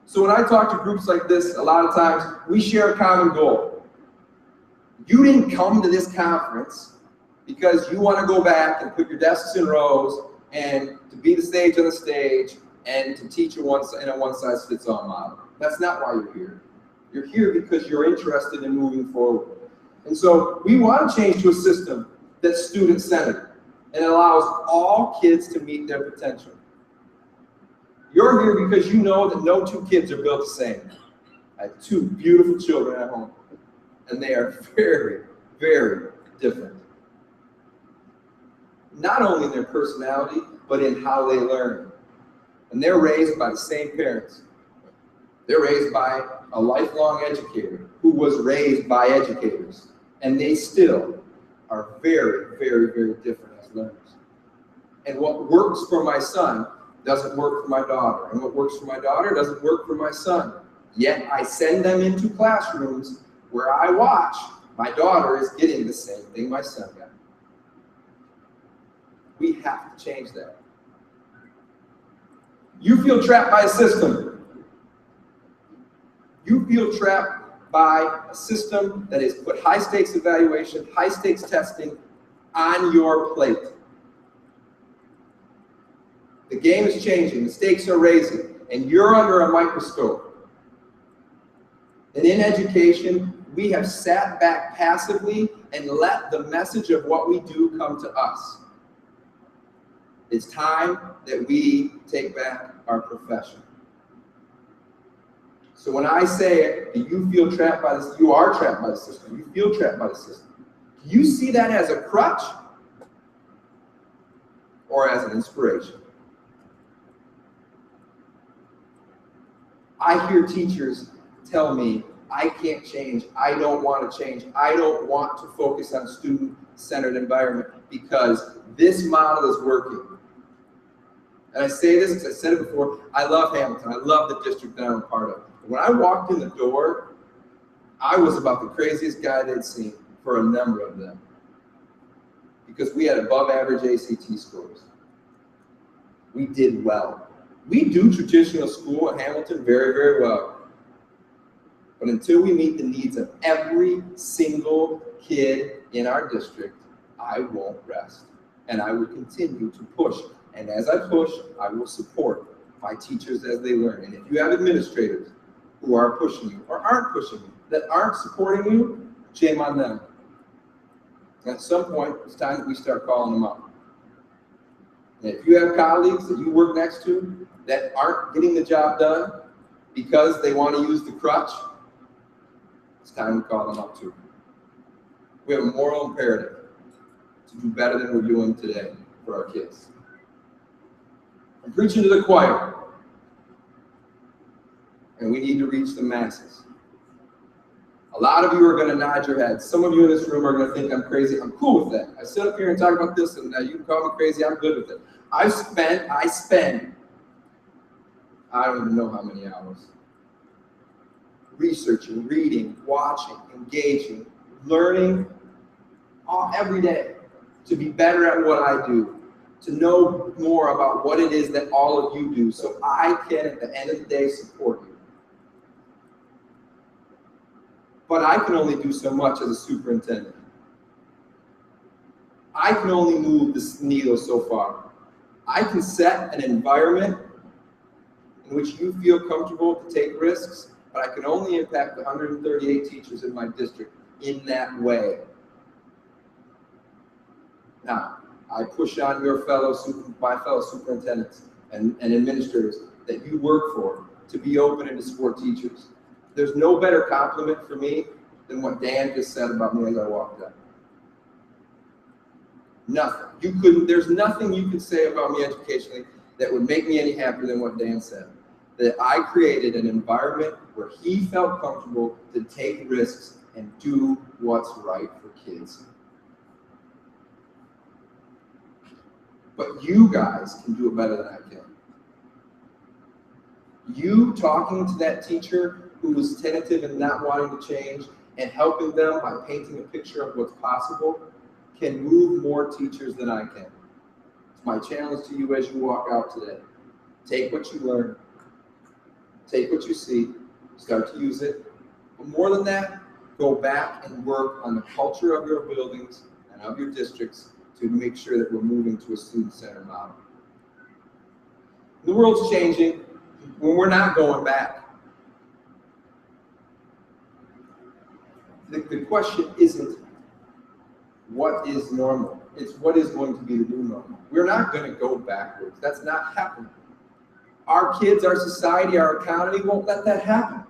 So when I talk to groups like this, a lot of times we share a common goal. You didn't come to this conference because you want to go back and put your desks in rows and to be the sage on the stage and to teach in a one-size-fits-all model. That's not why you're here. You're here because you're interested in moving forward. And so we want to change to a system that's student-centered and allows all kids to meet their potential. You're here because you know that no two kids are built the same. I have two beautiful children at home, and they are very, very different. Not only in their personality, but in how they learn. And they're raised by the same parents. They're raised by a lifelong educator who was raised by educators. And they still are very, very, very different as learners. And what works for my son doesn't work for my daughter. And what works for my daughter doesn't work for my son. Yet I send them into classrooms where I watch my daughter is getting the same thing my son got. We have to change that. You feel trapped by a system. You feel trapped by a system that has put high-stakes evaluation, high-stakes testing on your plate. The game is changing, the stakes are raising, and you're under a microscope. And in education, we have sat back passively and let the message of what we do come to us. It's time that we take back our profession. So when I say, do you feel trapped by this? You are trapped by the system. You feel trapped by the system. Do you see that as a crutch or as an inspiration? I hear teachers tell me, I can't change. I don't want to change. I don't want to focus on student-centered environment because this model is working. And I say this because I said it before, I love Hamilton. I love the district that I'm a part of. When I walked in the door, I was about the craziest guy they'd seen for a number of them. Because we had above average ACT scores. We did well. We do traditional school at Hamilton very, very well. But until we meet the needs of every single kid in our district, I won't rest. And I will continue to push. And as I push, I will support my teachers as they learn. And if you have administrators who are pushing you or aren't pushing you, that aren't supporting you, shame on them. And at some point, it's time that we start calling them up. And if you have colleagues that you work next to that aren't getting the job done because they want to use the crutch, it's time to call them up too. We have a moral imperative to do better than we're doing today for our kids. I'm preaching to the choir, and we need to reach the masses. A lot of you are going to nod your heads. Some of you in this room are going to think I'm crazy. I'm cool with that. I sit up here and talk about this, and you can call me crazy. I'm good with it. I spend, I don't even know how many hours, researching, reading, watching, engaging, learning every day to be better at what I do, to know more about what it is that all of you do, so I can, at the end of the day, support you. But I can only do so much as a superintendent. I can only move this needle so far. I can set an environment in which you feel comfortable to take risks, but I can only impact the 138 teachers in my district in that way. Now, I push on my fellow superintendents and administrators that you work for to be open and to support teachers. There's no better compliment for me than what Dan just said about me as I walked up. Nothing. There's nothing you could say about me educationally that would make me any happier than what Dan said. That I created an environment where he felt comfortable to take risks and do what's right for kids. But you guys can do it better than I can. You talking to that teacher who was tentative and not wanting to change and helping them by painting a picture of what's possible can move more teachers than I can. It's my challenge to you as you walk out today. Take what you learn, take what you see, start to use it. But more than that, go back and work on the culture of your buildings and of your districts to make sure that we're moving to a student-centered model. The world's changing, when we're not going back. The question isn't what is normal, it's what is going to be the new normal. We're not going to go backwards. That's not happening. Our kids, our society, our economy won't let that happen.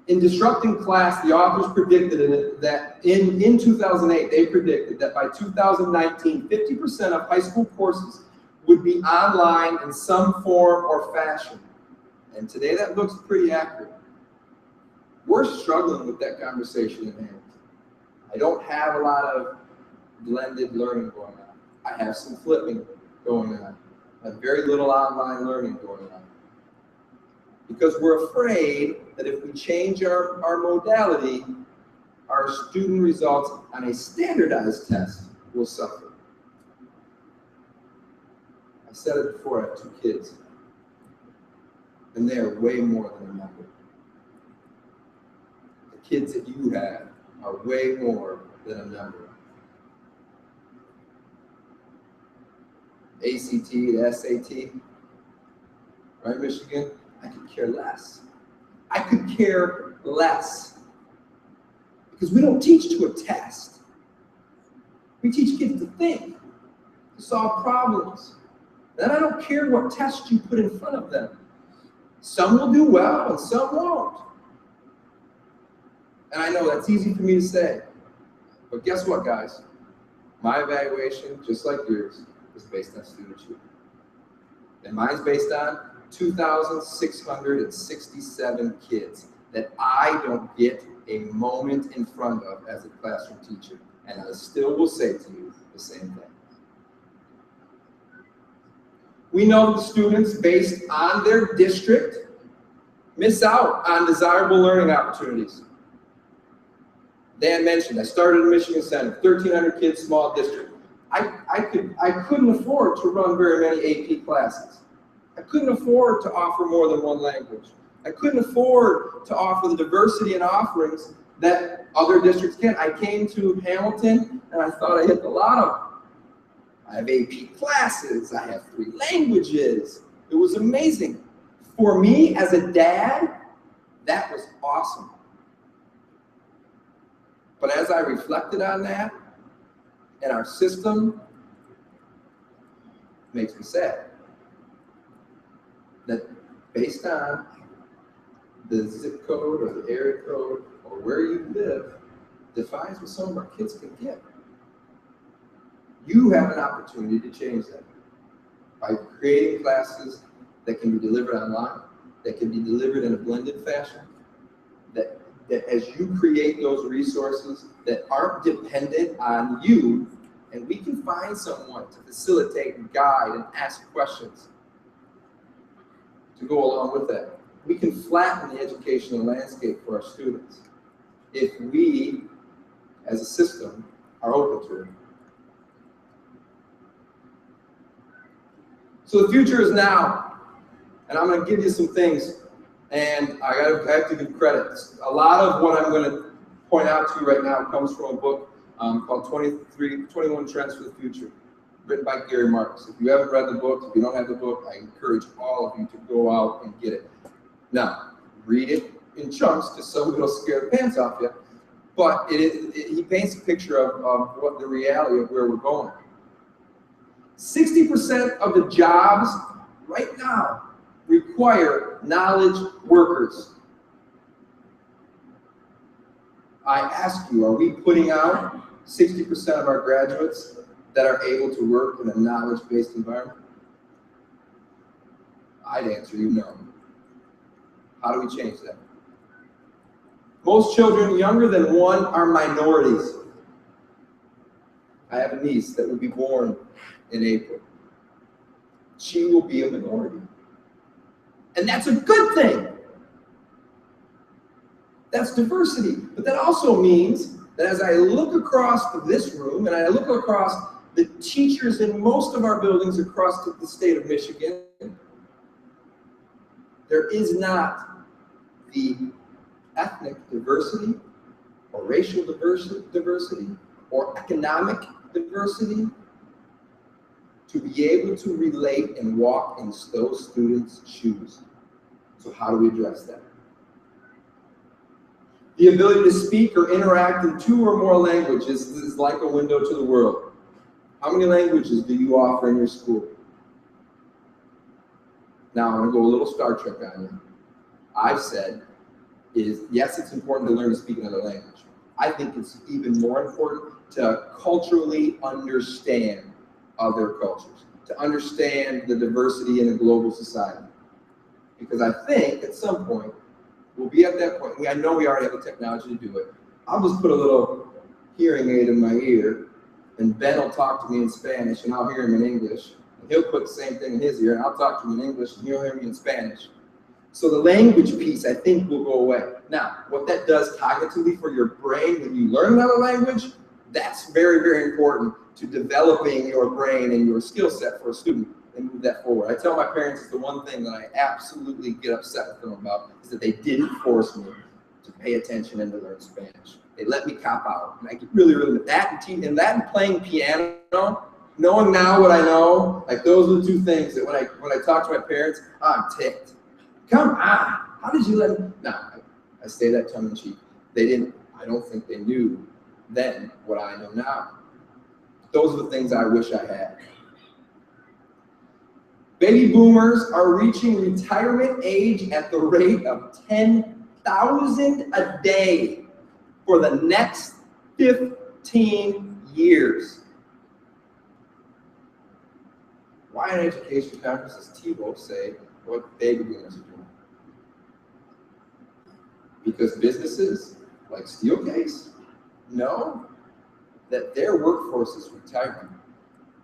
In Disrupting Class, the authors predicted that in 2008, they predicted that by 2019, 50% of high school courses would be online in some form or fashion. And today that looks pretty accurate. We're struggling with that conversation in hand. I don't have a lot of blended learning going on. I have some flipping going on. I have very little online learning going on. Because we're afraid that if we change our modality, our student results on a standardized test will suffer. I said it before, I have 2 kids, and they are way more than a number. The kids that you have are way more than a number. ACT to SAT, right, Michigan? I could care less. I could care less. Because we don't teach to a test. We teach kids to think, to solve problems. Then I don't care what test you put in front of them. Some will do well and some won't. And I know that's easy for me to say. But guess what, guys? My evaluation, just like yours, is based on studentship. And mine's based on 2,667 kids that I don't get a moment in front of as a classroom teacher. And I still will say to you the same thing. We know the students, based on their district, miss out on desirable learning opportunities. Dan mentioned, I started in Michigan Center, 1,300 kids, small district. I couldn't afford to run very many AP classes. I couldn't afford to offer more than one language. I couldn't afford to offer the diversity and offerings that other districts can. I came to Hamilton and I thought I hit the lotto. I have AP classes, I have 3 languages. It was amazing. For me as a dad, that was awesome. But as I reflected on that, and our system, it makes me sad. That based on the zip code or the area code or where you live defines what some of our kids can get. You have an opportunity to change that by creating classes that can be delivered online, that can be delivered in a blended fashion, that as you create those resources that aren't dependent on you, and we can find someone to facilitate and guide and ask questions to go along with that. We can flatten the educational landscape for our students if we, as a system, are open to it. So the future is now, and I'm going to give you some things, and I have to give credit. A lot of what I'm going to point out to you right now comes from a book called 21 Trends for the Future. written by Gary Marcus. If you haven't read the book, if you don't have the book, I encourage all of you to go out and get it. Now, read it in chunks, just so it'll scare the pants off you. But he paints a picture of what the reality of where we're going. 60% of the jobs right now require knowledge workers. I ask you, are we putting out 60% of our graduates that are able to work in a knowledge-based environment? I'd answer you no. How do we change that? Most children younger than 1 are minorities. I have a niece that will be born in April. She will be a minority. And that's a good thing. That's diversity. But that also means that as I look across this room and I look across the teachers in most of our buildings across the state of Michigan, there is not the ethnic diversity or racial diversity or economic diversity to be able to relate and walk in those students' shoes. So how do we address that? The ability to speak or interact in 2 or more languages is like a window to the world. How many languages do you offer in your school? Now I'm going to go a little Star Trek on you. I've said is, yes, it's important to learn to speak another language. I think it's even more important to culturally understand other cultures, to understand the diversity in a global society. Because I think at some point, we'll be at that point. I know we already have the technology to do it. I'll just put a little hearing aid in my ear, and Ben will talk to me in Spanish, and I'll hear him in English. And he'll put the same thing in his ear, and I'll talk to him in English, and he'll hear me in Spanish. So the language piece, I think, will go away. Now, what that does cognitively for your brain when you learn another language, that's very, very important to developing your brain and your skill set for a student and move that forward. I tell my parents it's the one thing that I absolutely get upset with them about is that they didn't force me to pay attention and to learn Spanish. They let me cop out. And I get really, really that and playing piano, knowing now what I know, like those are the 2 things that when I talk to my parents, I'm ticked. Come on, how did you let me? No, I say that tongue in cheek. They didn't, I don't think they knew then what I know now. Those are the things I wish I had. Baby boomers are reaching retirement age at the rate of 10,000 a day for the next 15 years. Why an education conference does Tebo say what baby boomers are doing? Because businesses like Steelcase know that their workforce is retiring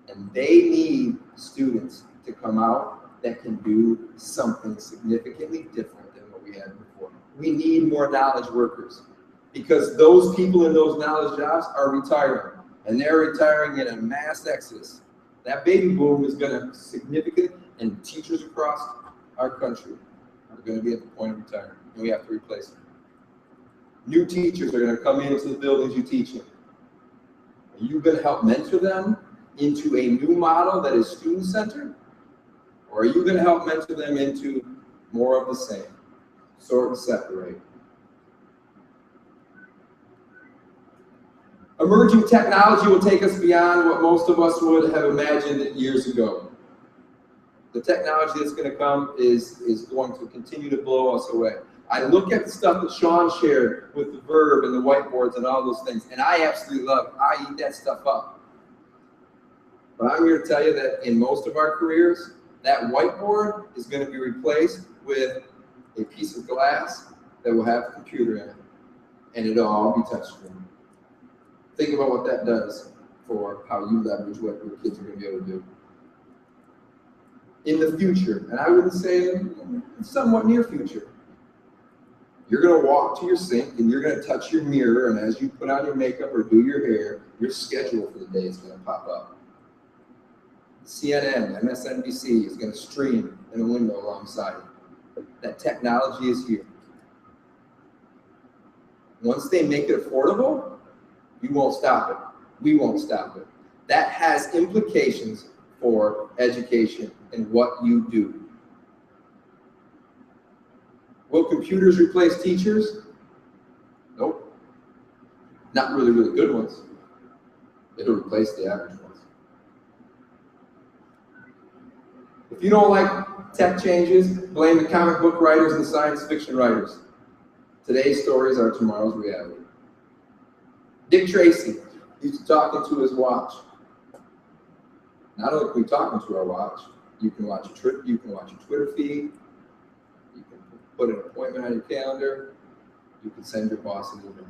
and they need students to come out that can do something significantly different than what we had before. We need more knowledge workers because those people in those knowledge jobs are retiring and they're retiring in a mass exodus. That baby boom is going to significantly, and teachers across our country are going to be at the point of retirement and we have to replace them. New teachers are going to come into the buildings you teach in. Are you going to help mentor them into a new model that is student-centered? Or are you going to help mentor them into more of the same? Sort and separate. Emerging technology will take us beyond what most of us would have imagined years ago. The technology that's going to come is going to continue to blow us away. I look at the stuff that Sean shared with the Verb and the whiteboards and all those things, and I absolutely love it. I eat that stuff up. But I'm here to tell you that in most of our careers, that whiteboard is going to be replaced with a piece of glass that will have a computer in it, and it'll all be touchscreen. Think about what that does for how you leverage what your kids are going to be able to do. In the future, and I wouldn't say somewhat near future, you're going to walk to your sink and you're going to touch your mirror, and as you put on your makeup or do your hair, your schedule for the day is going to pop up. CNN, MSNBC is going to stream in a window alongside it. That technology is here. Once they make it affordable, you won't stop it. We won't stop it. that has implications for education and what you do. Will computers replace teachers? Nope. Not really, really good ones. It'll replace the average ones. If you don't like tech changes, blame the comic book writers and the science fiction writers. Today's stories are tomorrow's reality. Dick Tracy used to talk into his watch. Not only can we talk into our watch, you can watch a Twitter feed, you can put an appointment on your calendar, you can send your boss an email.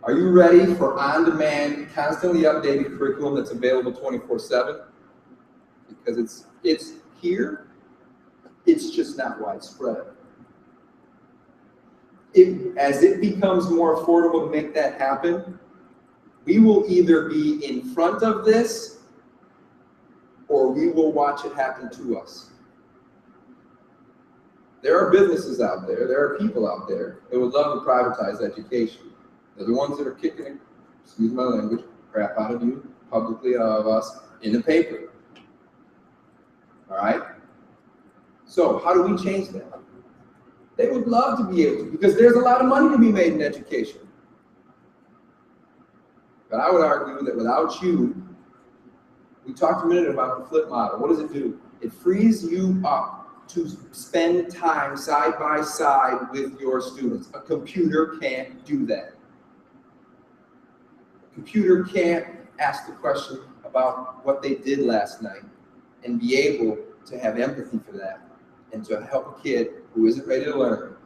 Are you ready for on-demand, constantly updated curriculum that's available 24/7? Because it's here, it's just not widespread. As it becomes more affordable to make that happen, we will either be in front of this or we will watch it happen to us. There are businesses out there, there are people out there that would love to privatize education. They're the ones that are kicking, excuse my language, crap out of you, publicly of us, in the paper. All right? So how do we change that? They would love to be able to, because there's a lot of money to be made in education. But I would argue that without you, we talked a minute about the flip model. What does it do? It frees you up to spend time side by side with your students. A computer can't do that. A computer can't ask the question about what they did last night and be able to have empathy for that and to help a kid who isn't ready to learn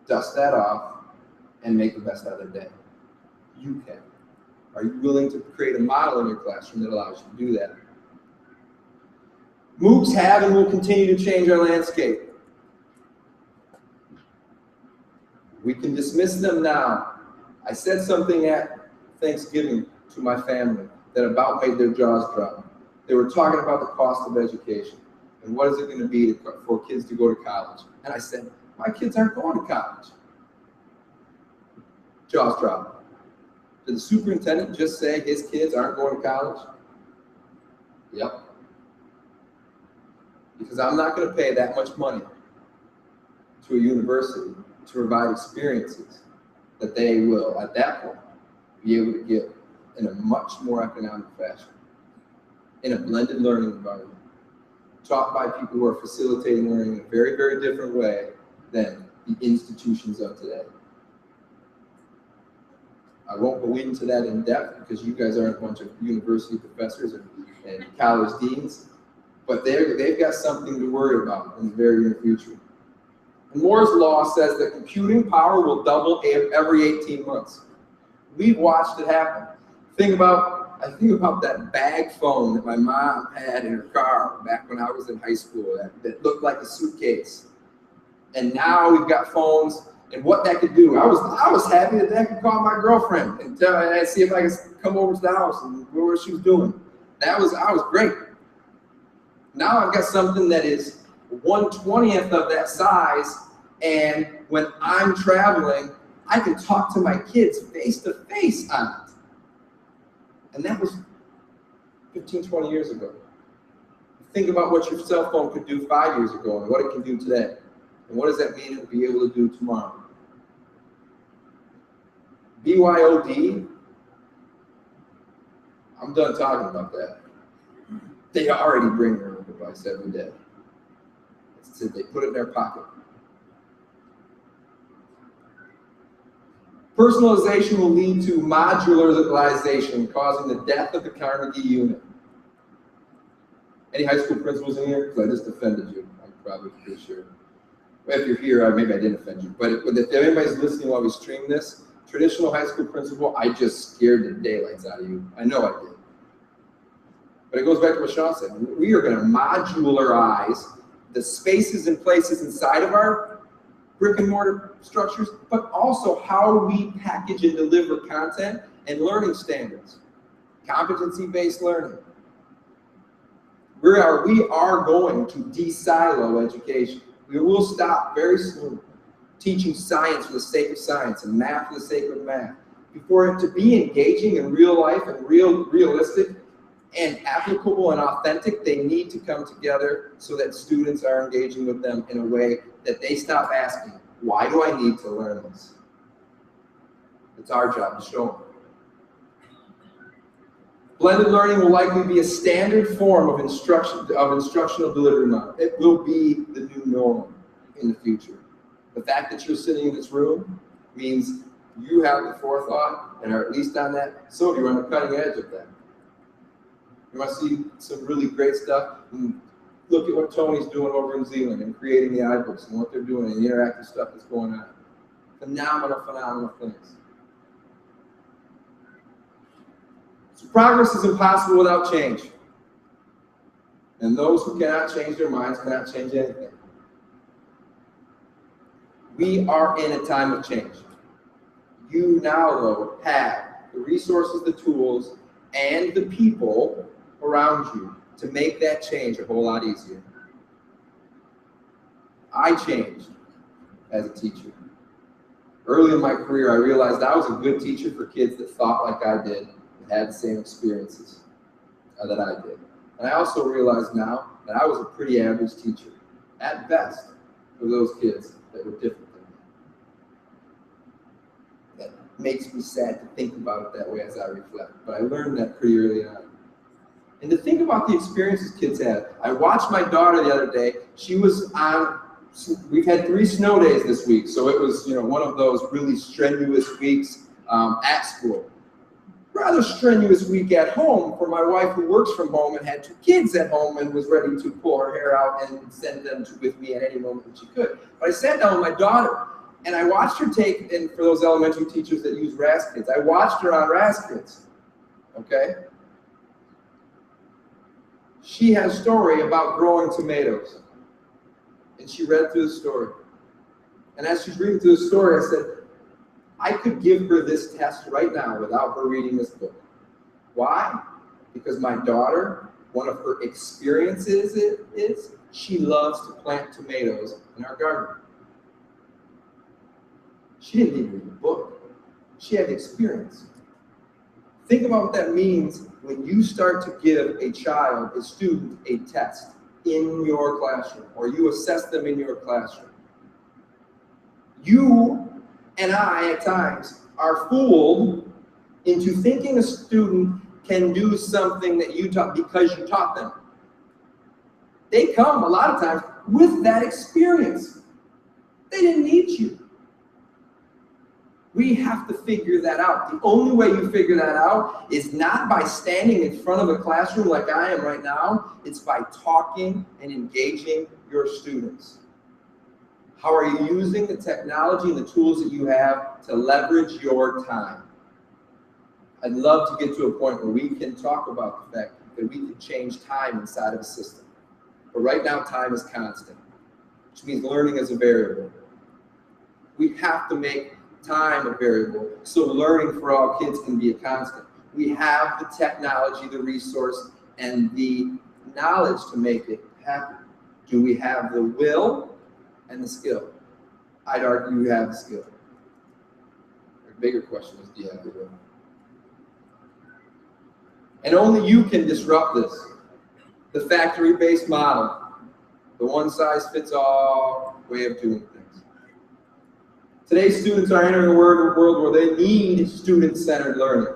dust that off and make the best out of their day. You can. Are you willing to create a model in your classroom that allows you to do that? MOOCs have and will continue to change our landscape. We can dismiss them now. I said something at Thanksgiving to my family that about made their jaws drop. They were talking about the cost of education and what is it going to be for kids to go to college. And I said, my kids aren't going to college. Jaws dropped. Did the superintendent just say his kids aren't going to college? Yep. Because I'm not going to pay that much money to a university to provide experiences that they will, at that point, be able to get in a much more economic fashion, in a blended learning environment, taught by people who are facilitating learning in a very, very different way than the institutions of today. I won't go into that in depth because you guys aren't a bunch of university professors and college deans, but they've got something to worry about in the very near future. And Moore's law says that computing power will double every 18 months. We've watched it happen. I think about that bag phone that my mom had in her car back when I was in high school that looked like a suitcase. And now we've got phones. And what that could do, I was happy that I could call my girlfriend and tell her and see if I could come over to the house and what she was doing. I was great. Now I've got something that is 1/20th of that size, and when I'm traveling, I can talk to my kids face to face on it. And that was 15, 20 years ago. Think about what your cell phone could do 5 years ago and what it can do today. And what does that mean it will be able to do tomorrow? BYOD, I'm done talking about that. They already bring their own device every day. They put it in their pocket. Personalization will lead to modularization, causing the death of the Carnegie unit. Any high school principals in here? Because I just offended you. I'm probably pretty sure. If you're here, maybe I didn't offend you. But if anybody's listening while we stream this, traditional high school principal, I just scared the daylights out of you. I know I did. But it goes back to what Sean said. We are going to modularize the spaces and places inside of our brick and mortar structures, but also how we package and deliver content and learning standards, competency-based learning. We are going to de-silo education. We will stop very soon teaching science for the sake of science and math for the sake of math. for it to be engaging in real life and realistic and applicable and authentic, they need to come together so that students are engaging with them in a way that they stop asking, why do I need to learn this? It's our job to show them. Blended learning will likely be a standard form of instructional delivery model. It will be the new norm in the future. The fact that you're sitting in this room means you have the forethought and are at least on that. So you're on the cutting edge of that. You want to see some really great stuff? Look at what Tony's doing over in Zealand and creating the iBooks and what they're doing and the interactive stuff that's going on. Phenomenal things. So progress is impossible without change. And those who cannot change their minds cannot change anything. We are in a time of change. You now, though, have the resources, the tools, and the people around you to make that change a whole lot easier. I changed as a teacher. Early in my career, I realized I was a good teacher for kids that thought like I did and had the same experiences that I did. And I also realize now that I was a pretty average teacher, at best, for those kids that were different than me. That makes me sad to think about it that way as I reflect, but I learned that pretty early on. And to think about the experiences kids had. I watched my daughter the other day. She was on, we've had 3 snow days this week, so it was, one of those really strenuous weeks at school. Rather strenuous week at home for my wife who works from home and had 2 kids at home and was ready to pull her hair out and send them with me at any moment that she could. But I sat down with my daughter and I watched her take, and for those elementary teachers that use RAS Kids, I watched her on RAS Kids, okay? She had a story about growing tomatoes. And she read through the story. And as she's reading through the story, I said, I could give her this test right now without her reading this book. Why? Because my daughter, one of her experiences is she loves to plant tomatoes in our garden. She didn't need to read the book. She had experience. Think about what that means when you start to give a child, a student, a test in your classroom, or you assess them in your classroom. You and I, at times, are fooled into thinking a student can do something that you taught because you taught them. They come, a lot of times, with that experience. They didn't need you. We have to figure that out. The only way you figure that out is not by standing in front of a classroom like I am right now. It's by talking and engaging your students. How are you using the technology and the tools that you have to leverage your time? I'd love to get to a point where we can talk about the fact that we can change time inside of a system. But right now, time is constant, which means learning is a variable. We have to make time a variable so learning for all kids can be a constant. We have the technology, the resource, and the knowledge to make it happen. Do we have the will and the skill? I'd argue you have the skill. The bigger question is, do you have the will? And only you can disrupt this. The factory-based model, the one-size-fits-all way of doing things. Today's students are entering a world where they need student-centered learning.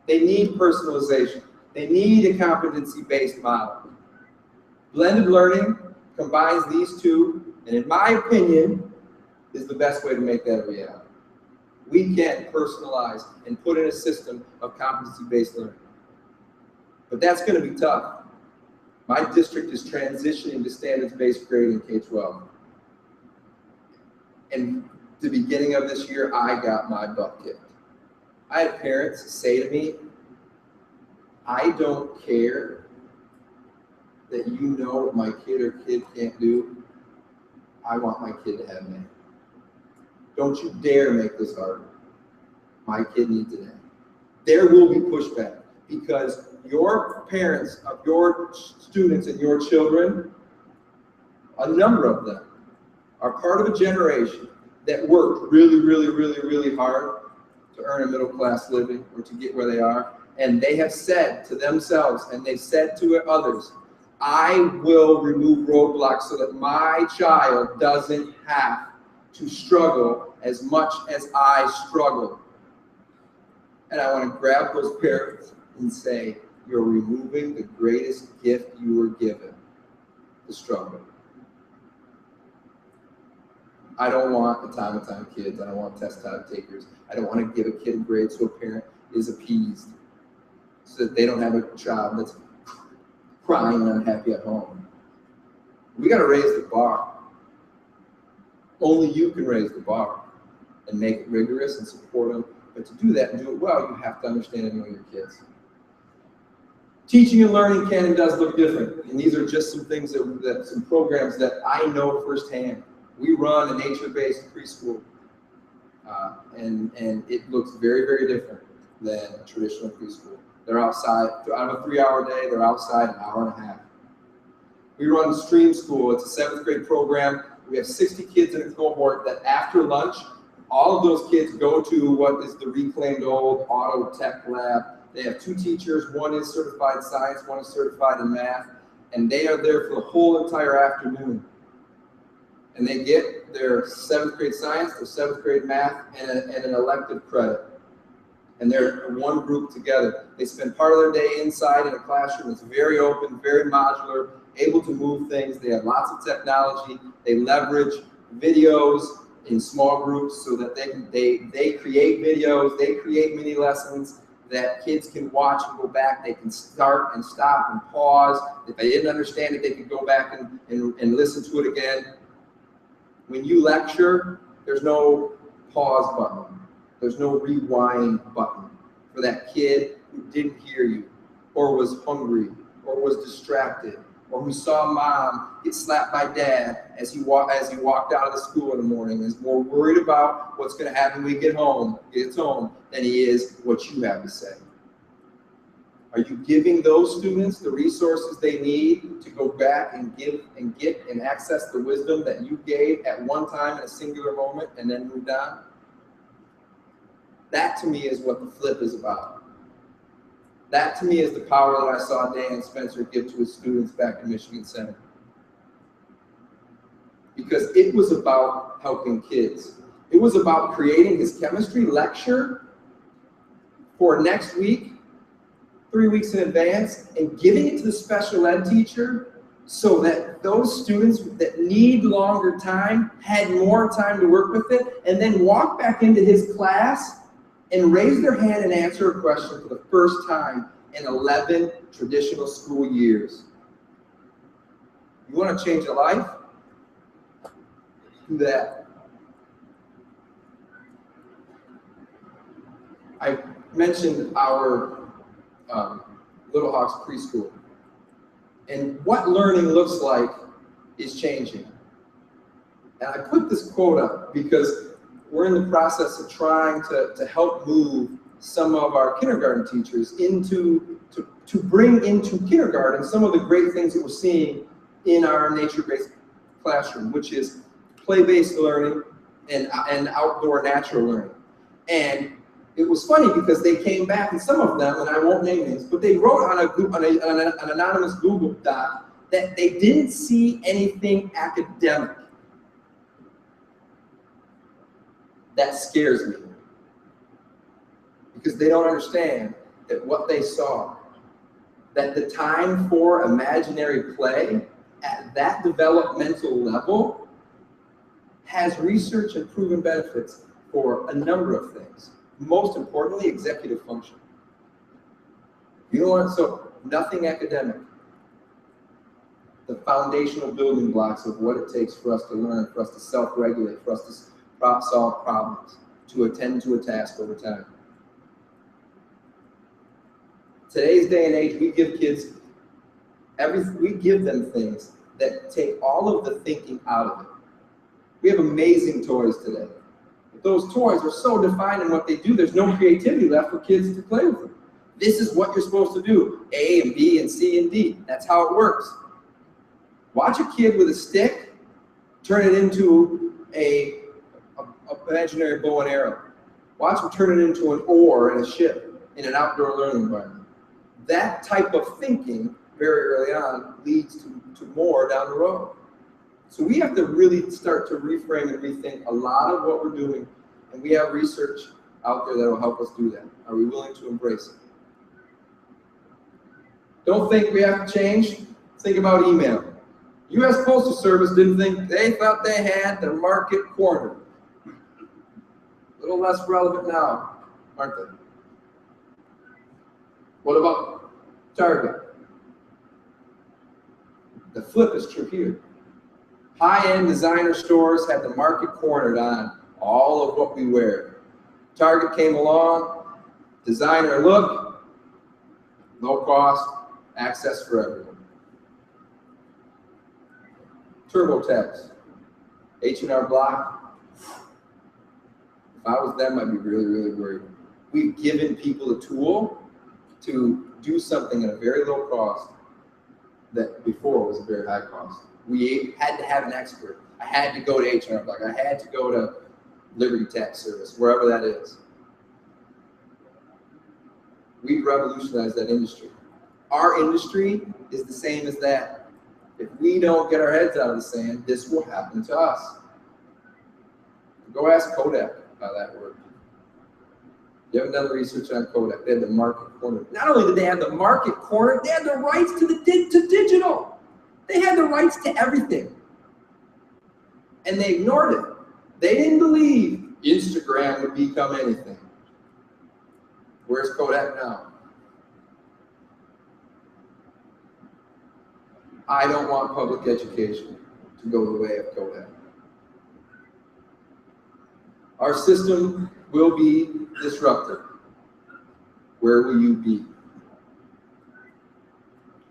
They need personalization. They need a competency-based model. Blended learning combines these two, and in my opinion, is the best way to make that a reality. We can personalize and put in a system of competency-based learning. But that's going to be tough. My district is transitioning to standards-based grading K-12. And the beginning of this year, I got my butt kicked. I had parents say to me, I don't care that you know what my kid or kid can't do. I want my kid to have an A. Don't you dare make this harder. My kid needs an A. There will be pushback because your parents of your students and your children, a number of them, are part of a generation that worked really, really, really, really hard to earn a middle-class living or to get where they are. And they have said to themselves, and they've said to others, I will remove roadblocks so that my child doesn't have to struggle as much as I struggle. And I want to grab those parents and say, you're removing the greatest gift you were given, the struggle. I don't want the time kids. I don't want test time takers. I don't want to give a kid a grade so a parent is appeased so that they don't have a child that's crying and unhappy at home. We got to raise the bar. Only you can raise the bar and make it rigorous and support them. But to do that and do it well, you have to understand and know your kids. Teaching and learning can and does look different. And these are just some things some programs that I know firsthand. We run a nature-based preschool, and it looks very, very different than a traditional preschool. They're outside, out of a 3-hour day, they're outside an hour and a half. We run Stream School. It's a 7th grade program. We have 60 kids in a cohort that after lunch, all of those kids go to what is the reclaimed old auto tech lab. They have 2 teachers. One is certified science, one is certified in math, and they are there for the whole entire afternoon. And they get their 7th grade science, their 7th grade math, and an elective credit. And they're one group together. They spend part of their day inside in a classroom that's very open, very modular, able to move things. They have lots of technology. They leverage videos in small groups so that they create videos, they create mini lessons that kids can watch and go back. They can start and stop and pause. If they didn't understand it, they can go back and listen to it again. When you lecture, there's no pause button. There's no rewind button for that kid who didn't hear you, or was hungry, or was distracted, or who saw mom get slapped by dad as he walked out of the school in the morning, is more worried about what's going to happen when he gets home, than he is what you have to say. Are you giving those students the resources they need to go back and give and get and access the wisdom that you gave at one time in a singular moment and then moved on? That to me is what the flip is about. That to me is the power that I saw Dan Spencer give to his students back in Michigan Center. Because it was about helping kids. It was about creating his chemistry lecture for next week, 3 weeks in advance, and giving it to the special ed teacher so that those students that need longer time had more time to work with it, and then walk back into his class and raise their hand and answer a question for the first time in 11 traditional school years. You want to change a life? Do that. I mentioned our Little Hawks preschool. And what learning looks like is changing. And I put this quote up because we're in the process of trying to help move some of our kindergarten teachers to bring into kindergarten some of the great things that we're seeing in our nature-based classroom, which is play-based learning and outdoor natural learning. And it was funny because they came back, and some of them, and I won't name names, but they wrote on an anonymous Google Doc that they didn't see anything academic. That scares me, because they don't understand that what they saw, that the time for imaginary play at that developmental level has research and proven benefits for a number of things. Most importantly, executive function. You know what? So nothing academic. The foundational building blocks of what it takes for us to learn, for us to self-regulate, for us to solve problems, to attend to a task over time. Today's day and age, we give kids we give them things that take all of the thinking out of it. We have amazing toys today. But those toys are so defined in what they do, there's no creativity left for kids to play with them. This is what you're supposed to do. A and B and C and D. That's how it works. Watch a kid with a stick turn it into a imaginary bow and arrow. Watch them turn it into an oar in a ship in an outdoor learning environment. That type of thinking very early on leads to more down the road. So we have to really start to reframe and rethink a lot of what we're doing, and we have research out there that will help us do that. Are we willing to embrace it? Don't think we have to change. Think about email. U.S. Postal Service they thought they had the market cornered. A little less relevant now, aren't they? What about Target? The flip is true here. High-end designer stores had the market cornered on all of what we wear. Target came along, designer look, low cost, access for everyone. TurboTax, H&R Block. If I was them, I'd be really, really worried. We've given people a tool to do something at a very low cost that before was a very high cost. We had to have an expert. I had to go to H&R Block. I had to go to Liberty Tax Service, wherever that is. We've revolutionized that industry. Our industry is the same as that. If we don't get our heads out of the sand, this will happen to us. Go ask Kodak how that worked. You haven't done the research on Kodak. They had the market corner. Not only did they have the market corner, they had the rights to digital. They had the rights to everything. And they ignored it. They didn't believe Instagram would become anything. Where's Kodak now? I don't want public education to go the way of Kodak. Our system will be disrupted. Where will you be?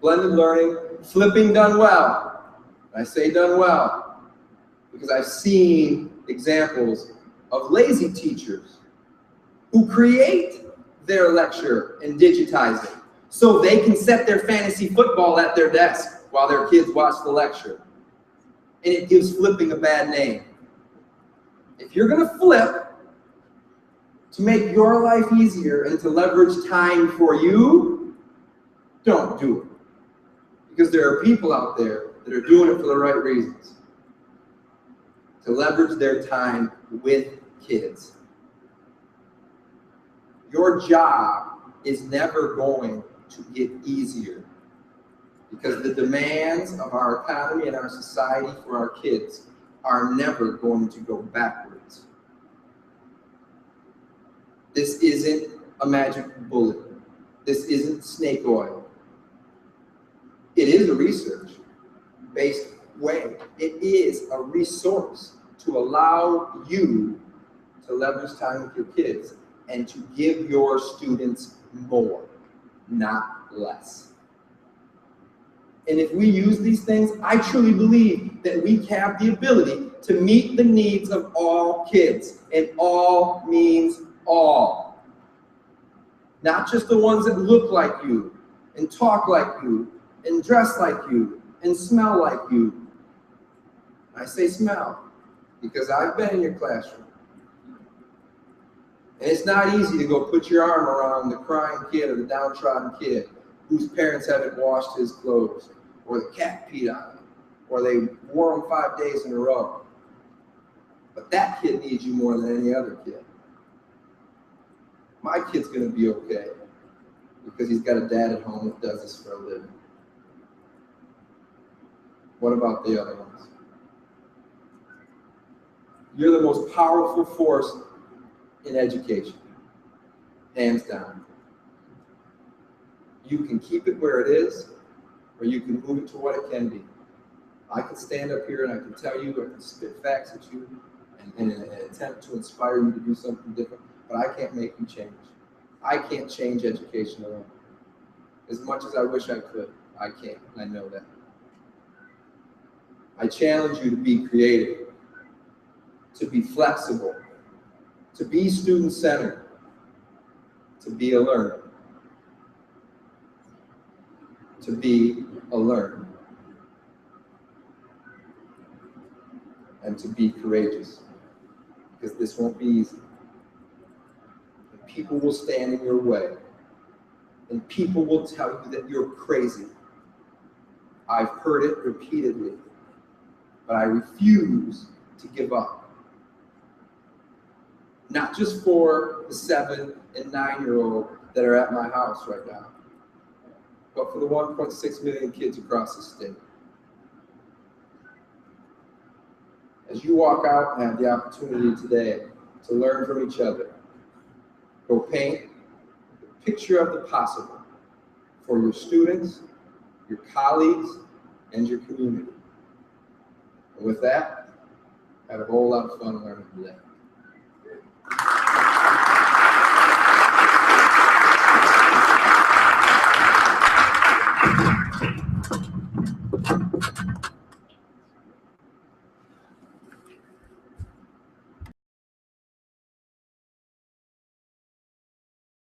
Blended learning, flipping done well. I say done well because I've seen examples of lazy teachers who create their lecture and digitize it so they can set their fantasy football at their desk while their kids watch the lecture. And it gives flipping a bad name. If you're going to flip to make your life easier and to leverage time for you, don't do it. Because there are people out there that are doing it for the right reasons. To leverage their time with kids. Your job is never going to get easier because the demands of our economy and our society for our kids are never going to go backwards. This isn't a magic bullet. This isn't snake oil. It is a research-based way. It is a resource to allow you to leverage time with your kids and to give your students more, not less. And if we use these things, I truly believe that we have the ability to meet the needs of all kids. And all means all. Not just the ones that look like you, and talk like you, and dress like you, and smell like you. I say smell, because I've been in your classroom. And it's not easy to go put your arm around the crying kid or the downtrodden kid whose parents haven't washed his clothes, or the cat peed on him, or they wore him 5 days in a row. But that kid needs you more than any other kid. My kid's gonna be okay because he's got a dad at home that does this for a living. What about the other ones? You're the most powerful force in education, hands down. You can keep it where it is, or you can move it to what it can be. I can stand up here and I can tell you, I can spit facts at you and attempt to inspire you to do something different, but I can't make you change. I can't change education alone. As much as I wish I could, I can't, and I know that. I challenge you to be creative, to be flexible, to be student-centered, to be a learner. To be a learner. And to be courageous, because this won't be easy. people will stand in your way, and people will tell you that you're crazy. I've heard it repeatedly, but I refuse to give up. Not just for the 7 and 9-year-old that are at my house right now, but for the 1.6 million kids across the state. As you walk out and have the opportunity today to learn from each other, go paint a picture of the possible for your students, your colleagues, and your community. And with that, have a whole lot of fun learning today.